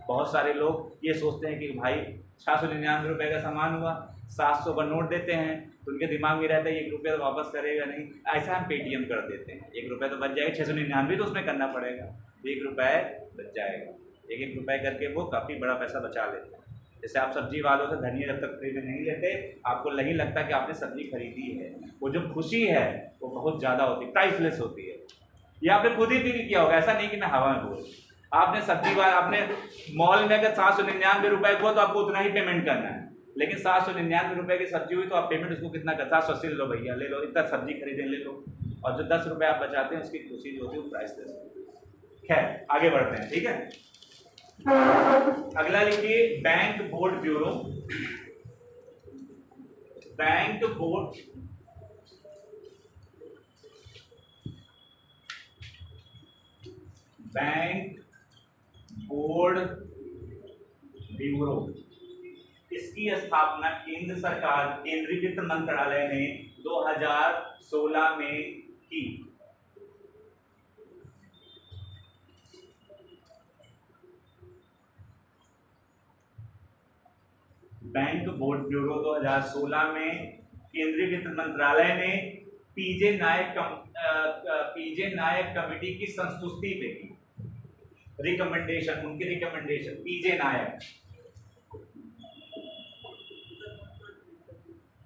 बहुत सारे लोग ये सोचते हैं कि भाई 699 रुपये का सामान हुआ, 700 का नोट देते हैं, तो उनके दिमाग में रहता है 1 रुपया तो वापस करेगा नहीं, ऐसा हम पेटीएम कर देते हैं। 1 रुपया तो बच जाएगा, 699 तो उसमें करना पड़ेगा, 1 रुपये बच जाएगा। 1-1 रुपये करके वो काफ़ी बड़ा पैसा बचा लेते हैं। जैसे आप सब्जी वालों से धनिया जब तक फ्री में नहीं लेते, आपको नहीं लगता कि आपने सब्जी खरीदी है। वो जो खुशी है वो बहुत ज़्यादा होती है, प्राइसलेस होती है। ये आपने खुद ही फील किया होगा, ऐसा नहीं कि मैं हवा में बोल। आपने सब्जी वाला, आपने मॉल में अगर 799 रुपये को, तो आपको उतना ही पेमेंट करना है। लेकिन 799 रुपये की सब्जी हुई तो आप पेमेंट उसको कितना कर, 780 ले लो भैया, ले लो, इतना सब्जी खरीदें, ले लो। और जो 10 रुपये आप बचाते हैं उसकी खुशी जो होती है वो प्राइसलेस होती है। खैर आगे बढ़ते हैं, ठीक है। अगला लिखिए bank board bureau. Bank board bureau, इसकी स्थापना केंद्र सरकार, केंद्रीय वित्त मंत्रालय ने 2016 में की। बैंक बोर्ड ब्यूरो 2016 में केंद्रीय वित्त मंत्रालय ने पीजे नायक कमेटी की संस्तुति पे की, रिकमेंडेशन, उनकी रिकमेंडेशन, पीजे नायक।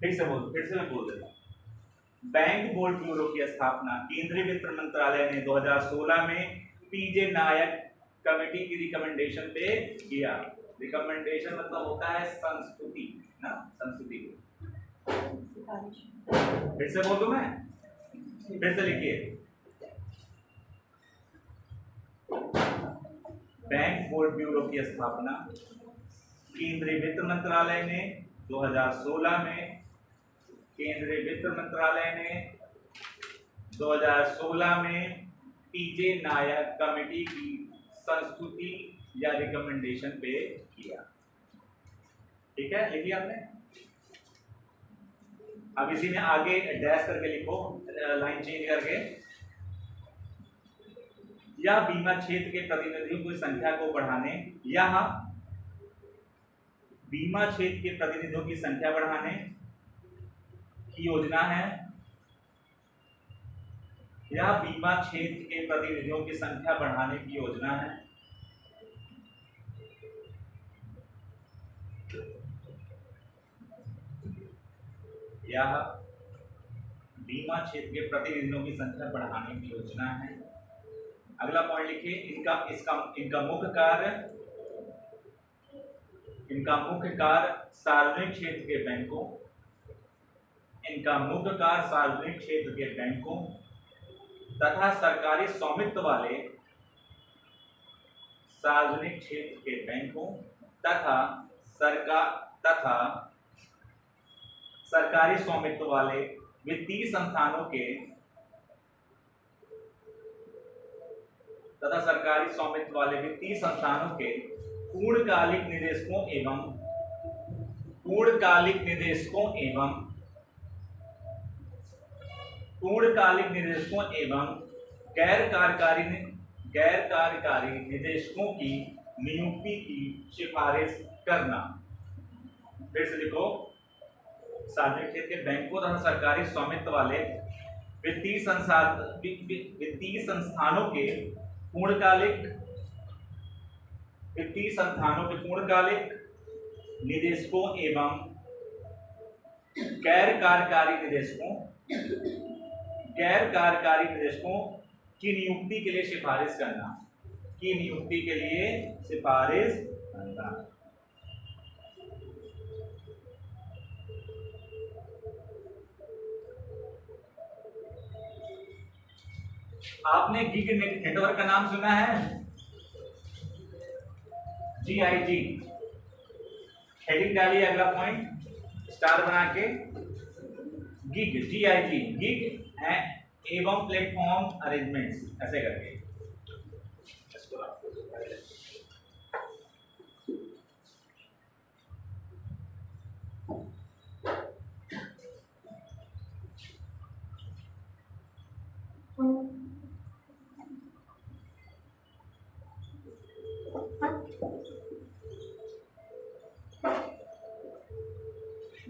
फिर से मैं बोल देता हूं। बैंक बोर्ड ब्यूरो की स्थापना केंद्रीय वित्त मंत्रालय ने 2016 में पीजे नायक कमेटी की रिकमेंडेशन पे किया। रिकमेंडेशन मतलब होता है संस्तुति ना, संस्तुति। फिर से बोल दूं मैं, फिर से लिखिए। बैंक बोर्ड ब्यूरो की स्थापना केंद्रीय वित्त मंत्रालय ने 2016 में, केंद्रीय वित्त मंत्रालय ने 2016 में पीजे नायक कमेटी की संस्तुति या रिकमेंडेशन पे किया। ठीक है, लिखिए आपने। अब इसी में आगे डैश करके लिखो, लाइन चेंज करके। या बीमा क्षेत्र के प्रतिनिधियों की संख्या को बढ़ाने, या बीमा क्षेत्र के प्रतिनिधियों की संख्या बढ़ाने की योजना है, या बीमा क्षेत्र के प्रतिनिधियों की संख्या बढ़ाने की योजना है। या बीमा क्षेत्र के प्रतिनिधियों की संख्या बढ़ाने की योजना है। अगला पॉइंट लिखिए, इनका मुख्य कार्य सार्वजनिक क्षेत्र के बैंकों, इनका मुख्य कार्य सार्वजनिक क्षेत्र के बैंकों तथा सरकारी स्वामित्व वाले सार्वजनिक क्षेत्र के बैंकों तथा सरकारी स्वामित्व वाले वित्तीय संस्थानों के पूर्णकालिक निदेशकों एवं गैर कार्यकारी निदेशकों की नियुक्ति की सिफारिश करना। फिर से लिखो, सार्वजनिक क्षेत्र के बैंकों तथा सरकारी स्वामित्व वाले वित्तीय संस्थानों के पूर्णकालिक निदेशकों एवं गैर कार्यकारी निदेशकों की नियुक्ति के लिए सिफारिश करना। आपने गिग नेटवर्क का नाम सुना है? GIG, हेडिंग डालिए अगला पॉइंट स्टार बना के। गिग, GIG, गिग एवं प्लेटफॉर्म अरेंजमेंट्स, ऐसे करके।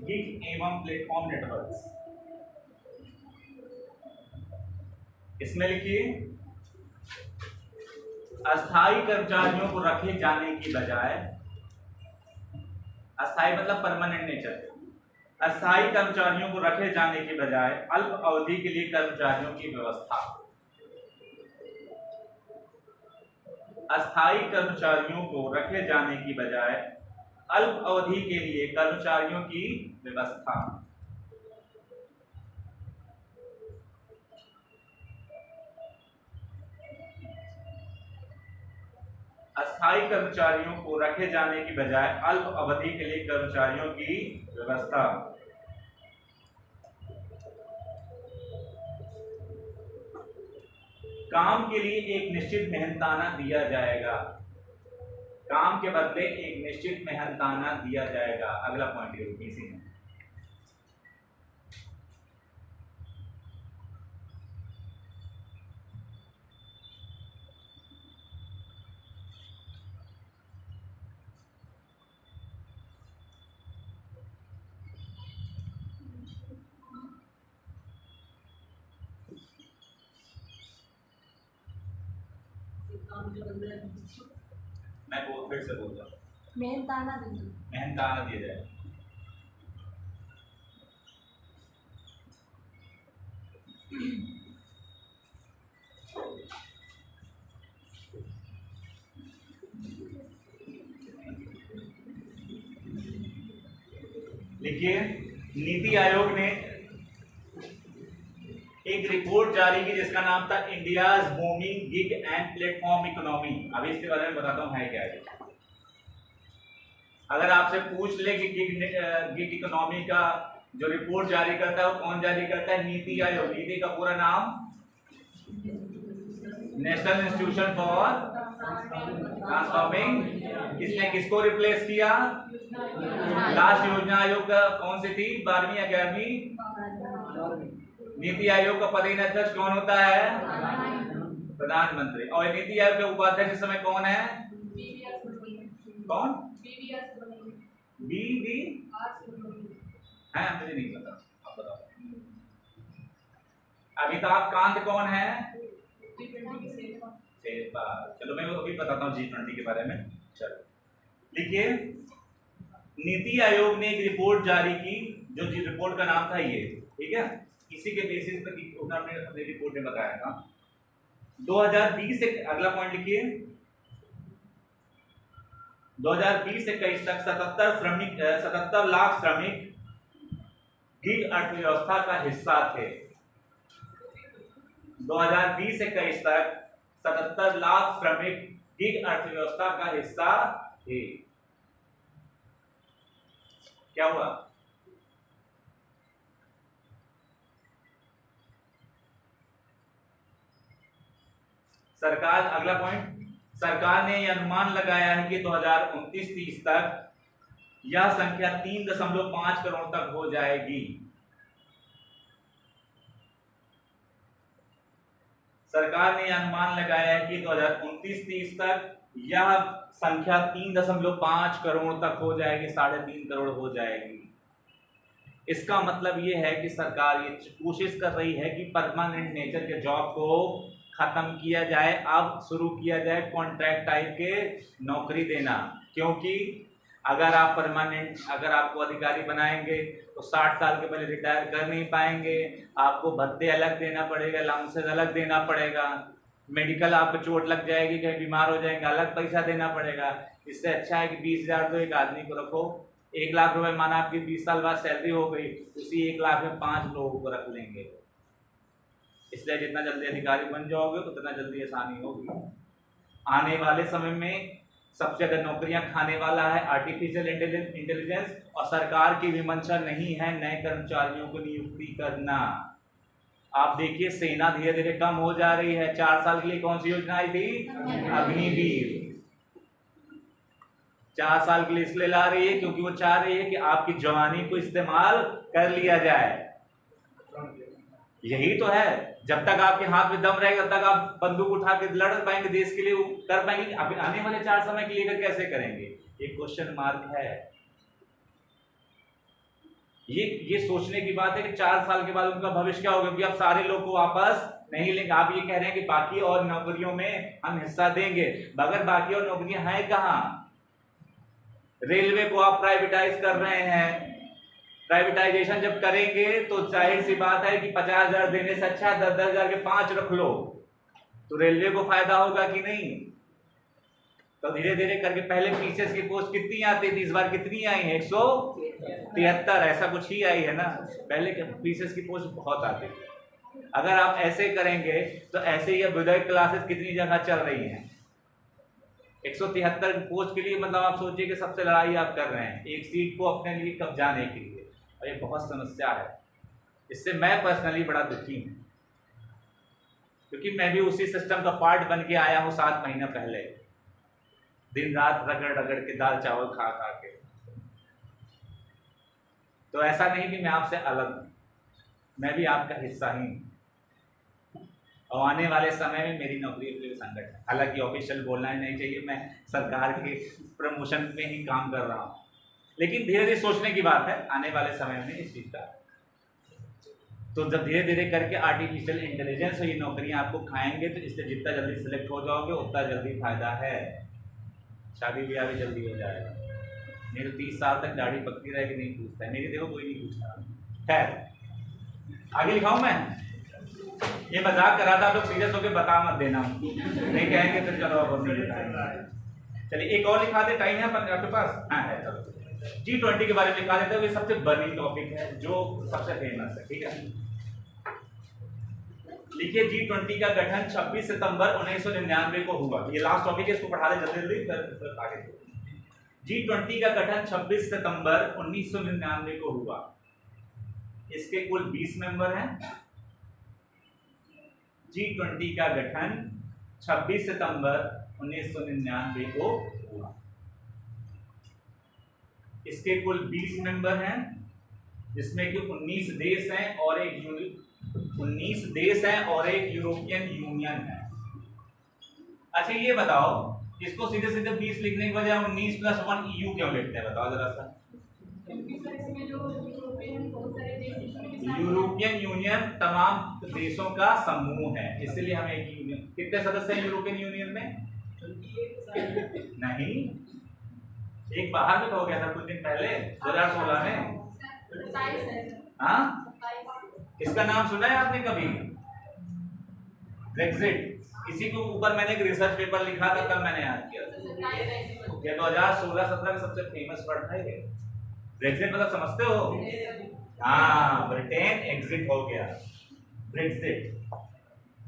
गिग एवं प्लेटफॉर्म नेटवर्क्स, इसमें लिखिए, अस्थायी कर्मचारियों को रखे जाने की बजाय, अस्थायी मतलब परमानेंट नेचर, अस्थायी कर्मचारियों को रखे जाने की बजाय अल्प अवधि के लिए कर्मचारियों की व्यवस्था। अस्थायी कर्मचारियों को रखे जाने की बजाय अल्प अवधि के लिए कर्मचारियों की व्यवस्था। अस्थायी कर्मचारियों को रखे जाने की बजाय अल्प अवधि के लिए कर्मचारियों की व्यवस्था। काम के लिए एक निश्चित मेहनताना दिया जाएगा। काम के बदले एक निश्चित मेहनताना दिया जाएगा। अगला पॉइंट है यूपीसी में। मैं फिर से बोलता हूँ, मेहनताना दिया जाए। लिखिए, नीति आयोग ने एक रिपोर्ट जारी की जिसका नाम था India's booming gig and platform economy. अभी इसके बारे में बताता हूँ है क्या है। अगर आपसे पूछ ले कि गिग इकोनॉमी का जो रिपोर्ट जारी करता है वो कौन जारी करता है? नीति आयोग। नीति का पूरा नाम नेशनल इंस्टीट्यूशन फॉर ट्रांसफॉर्मिंग। किसने किसको रिप्लेस किया? लास्ट योजना आयोग का कौन सी थी? 12वीं या 11वीं? नीति आयोग का पदेन अध्यक्ष कौन होता है? प्रधानमंत्री। और नीति आयोग के उपाध्यक्ष इस समय कौन है? कौन? बीवी है, मुझे नहीं पता, आप बताओ। अमिताभ कांत कौन है? चलो मैं अभी बताता हूँ G20 के बारे में। चलो लिखिए, नीति आयोग ने एक रिपोर्ट जारी की, जो रिपोर्ट का नाम था ये, ठीक है। इसी के बेसिस पर उन्होंने अपनी रिपोर्ट में बताया था 2020 से, अगला पॉइंट लिखिए, 2020 से 21 तक 77 लाख श्रमिक गिग अर्थव्यवस्था का हिस्सा थे। 2020-21 तक 77 लाख श्रमिक गिग अर्थव्यवस्था का हिस्सा थे। क्या हुआ? सरकार, अगला पॉइंट, सरकार ने यह अनुमान लगाया है कि 2029-30 तक यह संख्या 3.5 करोड़ तक हो जाएगी। सरकार ने यह अनुमान लगाया है कि 2029-30 तक यह संख्या 3.5 करोड़ तक हो जाएगी, 3.5 करोड़ हो जाएगी। इसका मतलब यह है कि सरकार ये कोशिश कर रही है कि परमानेंट नेचर के जॉब को खत्म किया जाए, अब शुरू किया जाए कॉन्ट्रैक्ट टाइप के नौकरी देना। क्योंकि अगर आप परमानेंट, अगर आपको अधिकारी बनाएंगे तो 60 साल के पहले रिटायर कर नहीं पाएंगे, आपको भत्ते अलग देना पड़ेगा, अलाउंसेस अलग देना पड़ेगा, मेडिकल आपको चोट लग जाएगी, कहीं बीमार हो जाएंगे, अलग पैसा देना पड़ेगा। इससे अच्छा है कि 20,000 तो एक आदमी को रखो, 1 लाख रुपए माना आपकी 20 साल बाद सैलरी हो गई, उसी 1 लाख में 5 लोगों को रख लेंगे। इसलिए जितना जल्दी अधिकारी बन जाओगे उतना जल्दी आसानी होगी। आने वाले समय में सबसे ज्यादा नौकरियां खाने वाला है आर्टिफिशियल इंटेलिजेंस, और सरकार की भी मंशा नहीं है नए कर्मचारियों को नियुक्ति करना। आप देखिए सेना धीरे धीरे कम हो जा रही है। 4 साल के लिए कौन सी योजना आई थी? अग्निवीर। 4 साल के लिए इसलिए ला रही है क्योंकि वो चाह रही है कि आपकी जवानी को इस्तेमाल कर लिया जाए। यही तो है, जब तक आपके हाथ में दम रहेगा तब तक आप बंदूक उठा के लड़ पाएंगे, देश के लिए कर पाएंगे। अभी आने वाले 4 समय के लिए कैसे करेंगे? ये क्वेश्चन मार्क है। ये सोचने की बात है कि 4 साल के बाद उनका भविष्य क्या होगा, क्योंकि आप सारे लोग को वापस नहीं लेंगे। आप ये कह रहे हैं कि बाकी और नौकरियों में हम हिस्सा देंगे, मगर बाकी और नौकरियां हैं कहाँ? रेलवे को आप प्राइवेटाइज कर रहे हैं। प्राइवेटाइजेशन जब करेंगे तो जाहिर सी बात है कि 50,000 देने से अच्छा 10,000 के 5 रख लो, तो रेलवे को फायदा होगा कि नहीं? तो धीरे धीरे करके पहले पीसीएस की पोस्ट कितनी आती थी, इस बार कितनी आई है? 173 ऐसा कुछ ही आई है ना। पहले पीसीएस की पोस्ट बहुत आती थी। अगर आप ऐसे करेंगे तो ऐसे ही अभ्युदय क्लासेस कितनी जगह चल रही हैं। 173 पोस्ट के लिए मतलब आप सोचिए कि सबसे लड़ाई आप कर रहे हैं एक सीट को अपने लिए कब्जाने के लिए, और ये बहुत समस्या है। इससे मैं पर्सनली बड़ा दुखी हूँ, क्योंकि मैं भी उसी सिस्टम का पार्ट बन के आया हूँ 7 महीना पहले, दिन रात रगड़ रगड़ के दाल चावल खा खा के। तो ऐसा नहीं कि मैं आपसे अलग हूँ, मैं भी आपका हिस्सा ही हूँ, और आने वाले समय में मेरी नौकरी के लिए संकट है। हालांकि ऑफिशियल बोलना ही नहीं चाहिए, मैं सरकार के प्रमोशन में ही काम कर रहा हूँ, लेकिन धीरे धीरे सोचने की बात है आने वाले समय में इस चीज़ का। तो जब धीरे धीरे करके आर्टिफिशियल इंटेलिजेंस और ये नौकरियां आपको खाएंगे, तो इससे जितना जल्दी सिलेक्ट हो जाओगे उतना जल्दी फायदा है। शादी ब्याह भी जल्दी हो जाएगा। मेरे 30 साल तक दाढ़ी पकती रहेगी, नहीं पूछता है, मेरी देखो कोई नहीं पूछता। खैर आगे लिखाऊं मैं? ये मजाक करा था, आप लोग सीरियस होकर बता मत देना, नहीं कहेंगे तो चलो अब नहीं बताएंगे। चलिए एक और लिखा दे, टाइम है आपके पास? हाँ है। चलो G20 के बारे में लिखा देते हैं, ये सबसे बड़ी टॉपिक है जो सबसे फेमस है, ठीक है। लिखिए G20 का गठन 26 सितंबर 1999 को हुआ। ये लास्ट टॉपिक है, इसको पढ़ा दे जल्दी जल्दी फिर आगे। G20 का गठन 26 सितंबर 1999 को हुआ। इसके कुल 20 मेंबर हैं। G20 का गठन 26 सितंबर 1999 को हुआ। इसके कुल 20 मेंबर हैं, जिसमें कि 19 देश हैं और एक यूरोपियन यूनियन है। अच्छा ये बताओ, इसको सीधे सीधे 20 लिखने के बजाय 19 + 1 EU क्यों लिखते हैं? बताओ जरा सा। यूरोपियन यूनियन तमाम देशों का समूह है, इसलिए हमें एक यूनियन। कितने सदस्य हैं यूरोपियन यूनियन में? नहीं, एक बाहर भी तो हो गया था कुछ दिन पहले 2016 में। हाँ, इसका नाम सुना है आपने कभी? ब्रेक्सिट। इसी के ऊपर मैंने एक रिसर्च पेपर लिखा था, कल मैंने याद किया। ये 2016-17 का सबसे फेमस वर्ड है ये ब्रेक्सिट। मतलब समझते हो? हाँ, ब्रिटेन एग्जिट हो गया, ब्रेक्सिट।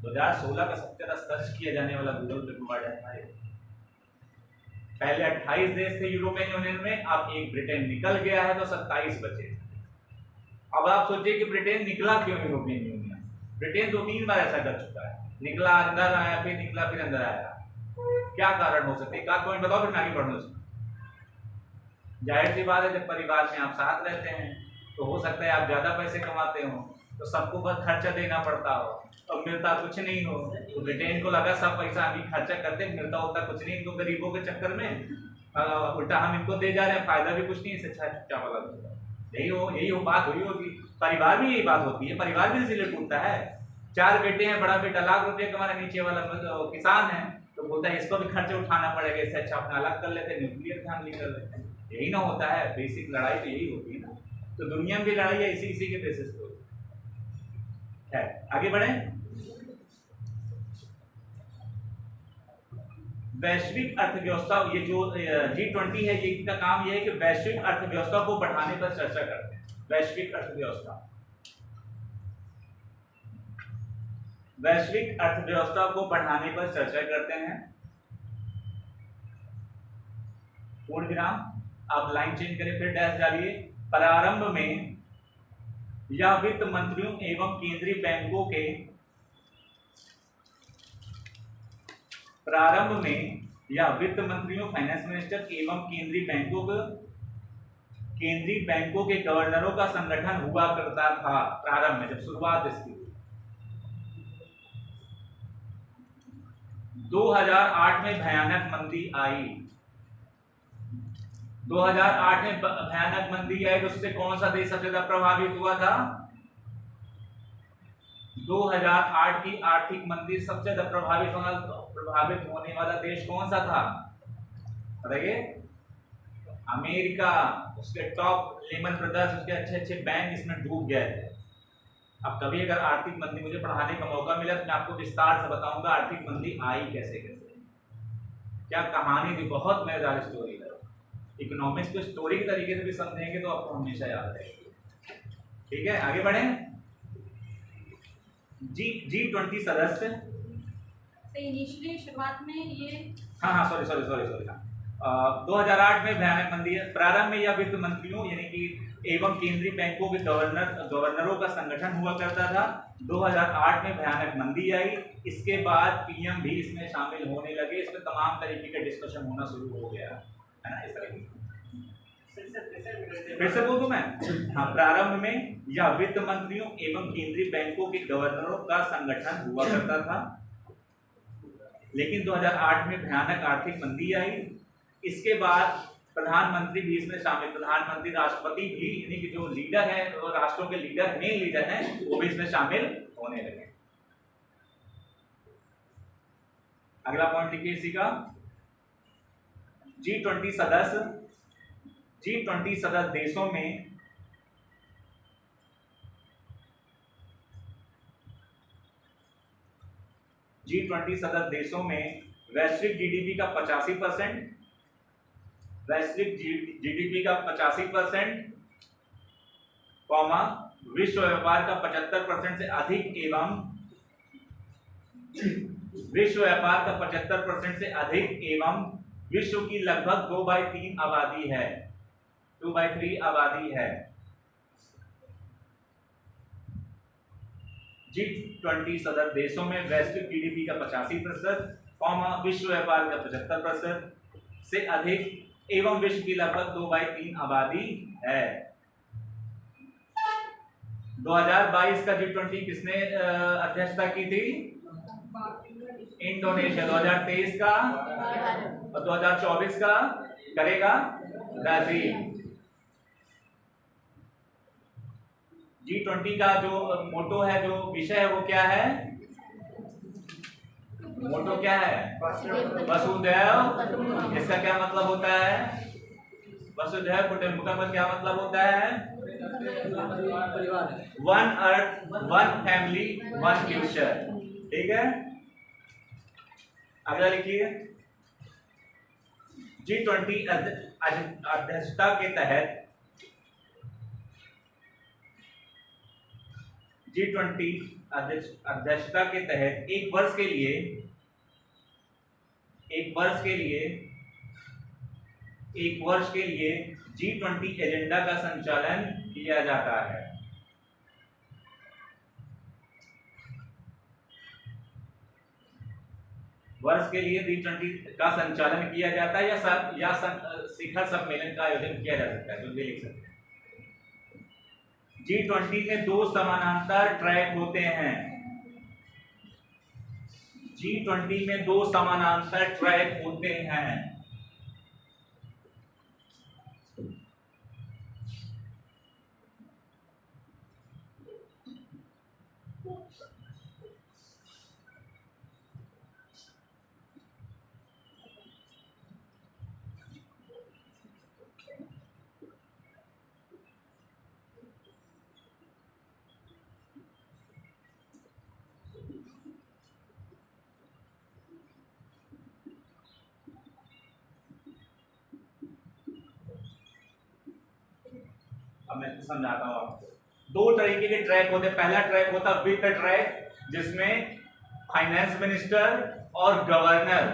2016 का सबसे ज्यादा सर्च किया जाने वाला गूगल पे वर्ड है भाई। पहले 28 देश थे यूरोपियन यूनियन में, अब एक ब्रिटेन निकल गया है तो 27 बचे। अब आप सोचिए कि ब्रिटेन निकला क्यों यूरोपियन यूनियन। ब्रिटेन 2-3 बार ऐसा कर चुका है, निकला अंदर आया, फिर निकला फिर अंदर आया। क्या कारण हो सकते हैं? एक आध पॉइंट बताओ, फिर मैं आगे बढ़ूँ। जाहिर सी बात है, जब परिवार में आप साथ रहते हैं तो हो सकता है आप ज्यादा पैसे कमाते हो तो सबको बस खर्चा देना पड़ता हो और मिलता कुछ नहीं हो। तो ब्रिटेन को लगा सब पैसा हम ही खर्चा करते, मिलता होता कुछ नहीं इनको, गरीबों के चक्कर में उल्टा हम इनको दे जा रहे हैं, फायदा भी कुछ नहीं, इससे अच्छा चुपचाप अलग। यही हो बात हुई होगी। परिवार में यही बात होती है, परिवार भी इसीलिए टूटता है। 4 बेटे हैं, बड़ा बेटा लाख रुपए कमा रहा है, नीचे वाला किसान है तो बोलता है इसको भी खर्चा उठाना पड़ेगा, इससे अच्छा अपना अलग कर लेते हैं, न्यूक्लियर फैमिली कर लेते हैं। यही ना होता है, बेसिक लड़ाई तो यही होती है ना। तो दुनिया में भी लड़ाई है इसी के बेसिस पे। आगे बढ़े। वैश्विक अर्थव्यवस्था, ये जो G20 है, ये इनका काम ये है कि वैश्विक अर्थव्यवस्था को बढ़ाने पर चर्चा करते हैं। वैश्विक अर्थव्यवस्था को बढ़ाने पर चर्चा करते हैं। पूर्ण विराम, आप लाइन चेंज करें फिर डैश डालिए। प्रारंभ में या वित्त मंत्रियों एवं केंद्रीय बैंकों के फाइनेंस मिनिस्टर एवं केंद्रीय बैंकों के गवर्नरों का संगठन हुआ करता था। प्रारंभ में, जब शुरुआत इसकी 2008 में भयानक मंदी आई। 2008 में भयानक मंदी आई तो उससे कौन सा देश सबसे ज्यादा प्रभावित हुआ था? 2008 की आर्थिक मंदी सबसे ज्यादा प्रभावित होने वाला देश कौन सा था? बताइए। अमेरिका, उसके टॉप लेमन ब्रदर्स, उसके अच्छे बैंक इसमें डूब गए थे। अब कभी अगर आर्थिक मंदी मुझे पढ़ाने का मौका मिला तो मैं आपको विस्तार से बताऊंगा आर्थिक मंदी आई कैसे, क्या कहानी थी। बहुत मजेदार स्टोरी है। इकोनॉमिक्स को स्टोरी के तरीके से भी समझेंगे तो आपको हमेशा याद रहेगी। ठीक है, आगे बढ़े। G20 सदस्य इनिशियली शुरुआत में ये सॉरी 2008 में भयानक मंदी है। प्रारंभ में यह वित्त मंत्रियों यानी कि एवं केंद्रीय बैंकों के गवर्नरों का संगठन हुआ करता था। 2008 में भयानक मंदी आई, इसके बाद पीएम भी इसमें शामिल होने लगे, इसमें तमाम तरीके का डिस्कशन होना शुरू हो गया है ना। इस तरह फिर से बोल दूं मैं। हाँ, प्रारंभ में यह वित्त मंत्रियों एवं केंद्रीय बैंकों के गवर्नरों का संगठन हुआ करता था, लेकिन 2008 में भयानक आर्थिक मंदी आई। इसके बाद प्रधानमंत्री भी इसमें शामिल, प्रधानमंत्री, राष्ट्रपति भी, यानी कि जो लीडर है, तो राष्ट्रों के लीडर, मेन लीडर हैं, वो भी इसमें शामिल होने लगे। अगला पॉइंट लिखिए इसी का। G20 सदस्य देशों में G20 सदस्य देशों में वैश्विक जीडीपी का 85%, विश्व व्यापार का 75% से अधिक एवं विश्व की लगभग 2/3 आबादी है। G20 सदस्य देशों में वैश्विक जीडीपी का 85%, विश्व व्यापार का 75% से अधिक एवं विश्व की लगभग 2/3 आबादी है। 2022 का G20 किसने अध्यक्षता की थी? इंडोनेशिया। 2023 का और 2024 का करेगा ब्राजील। G20 का जो मोटो है, जो विषय है, वो क्या है? मोटो क्या है? वसुधैव। इसका क्या मतलब होता है? वसुधैव कुटुंबकम का क्या मतलब होता है? One earth, one family, one future. ठीक है, अगला लिखिए। G20 अध्यक्षता के तहत G20 अध्यक्षता के तहत एक वर्ष के लिए G20 एजेंडा का संचालन किया जाता है। वर्ष के लिए G20 का संचालन किया जाता है या शिखर सम्मेलन का आयोजन किया जा सकता है, तो ये लिख सकते हैं। G20 में 2 समानांतर ट्रैक होते हैं। G20 में 2 समानांतर ट्रैक होते हैं। अब मैं समझाता हूं आपको। 2 तरीके के ट्रैक होते हैं। पहला ट्रैक होता है वित्त ट्रैक, जिसमें फाइनेंस मिनिस्टर और गवर्नर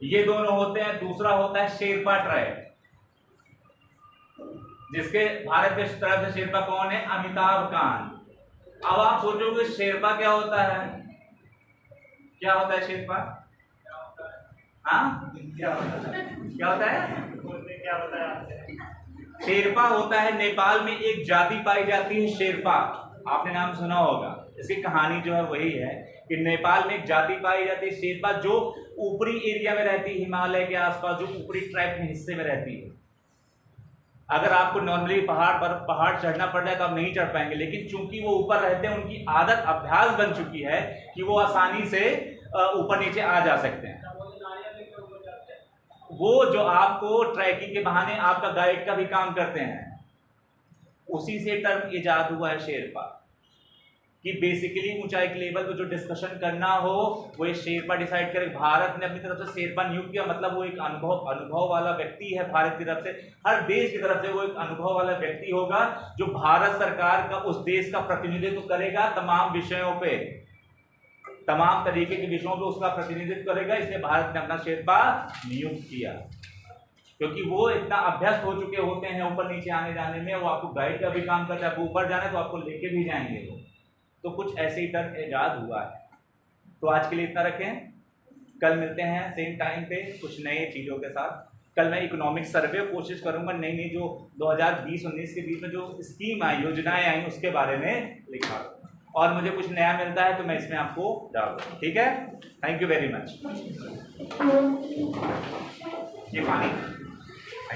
ये दोनों होते हैं। दूसरा होता है शेरपा ट्रैक, जिसके भारत के तरफ से शेरपा कौन है? अमिताभ कांत। अब आप सोचोगे शेरपा क्या होता है? क्या होता है शेरपा? हाँ, क्या होता है? शेरपा होता है, नेपाल में एक जाति पाई जाती है शेरपा, आपने नाम सुना होगा। इसकी कहानी जो है वही है कि नेपाल में एक जाति पाई जाती है शेरपा, जो ऊपरी एरिया में रहती है, हिमालय के आसपास, जो ऊपरी ट्रैक में हिस्से में रहती है। अगर आपको नॉर्मली पहाड़ चढ़ना पड़ जाए तो आप नहीं चढ़ पाएंगे, लेकिन चूंकि वो ऊपर रहते हैं, उनकी आदत अभ्यास बन चुकी है कि वो आसानी से ऊपर नीचे आ जा सकते हैं। वो जो आपको ट्रैकिंग के बहाने आपका गाइड का भी काम करते हैं, उसी से टर्म इजाद हुआ है शेरपा, कि बेसिकली ऊंचाई के लेवल पे जो डिस्कशन करना हो वो ये शेरपा डिसाइड करे। भारत ने अपनी तरफ से शेरपा नियुक्त किया, मतलब वो एक अनुभव वाला व्यक्ति है। भारत की तरफ से, हर देश की तरफ से वो एक अनुभव वाला व्यक्ति होगा जो भारत सरकार का, उस देश का प्रतिनिधित्व करेगा तमाम विषयों पे, तमाम तरीके के विषयों पे उसका प्रतिनिधित्व करेगा। इसलिए भारत ने अपना शेरपा नियुक्त किया, क्योंकि वो इतना अभ्यस्त हो चुके होते हैं ऊपर नीचे आने जाने में। वो आपको गाइड का भी काम करते हैं, आपको ऊपर जाना है तो आपको लेके भी जाएंगे वो। तो कुछ ऐसे ही टर्म इजाद हुआ है। तो आज के लिए इतना रखें, कल मिलते हैं सेम टाइम पे कुछ नए चीज़ों के साथ। कल मैं इकोनॉमिक सर्वे कोशिश करूंगा, नई जो 2020-19 के बीच में जो स्कीम आई, योजनाएं आई, उसके बारे में लिखा, और मुझे कुछ नया मिलता है तो मैं इसमें आपको डाल दूँगा। ठीक है, थैंक यू वेरी मच। ये पानी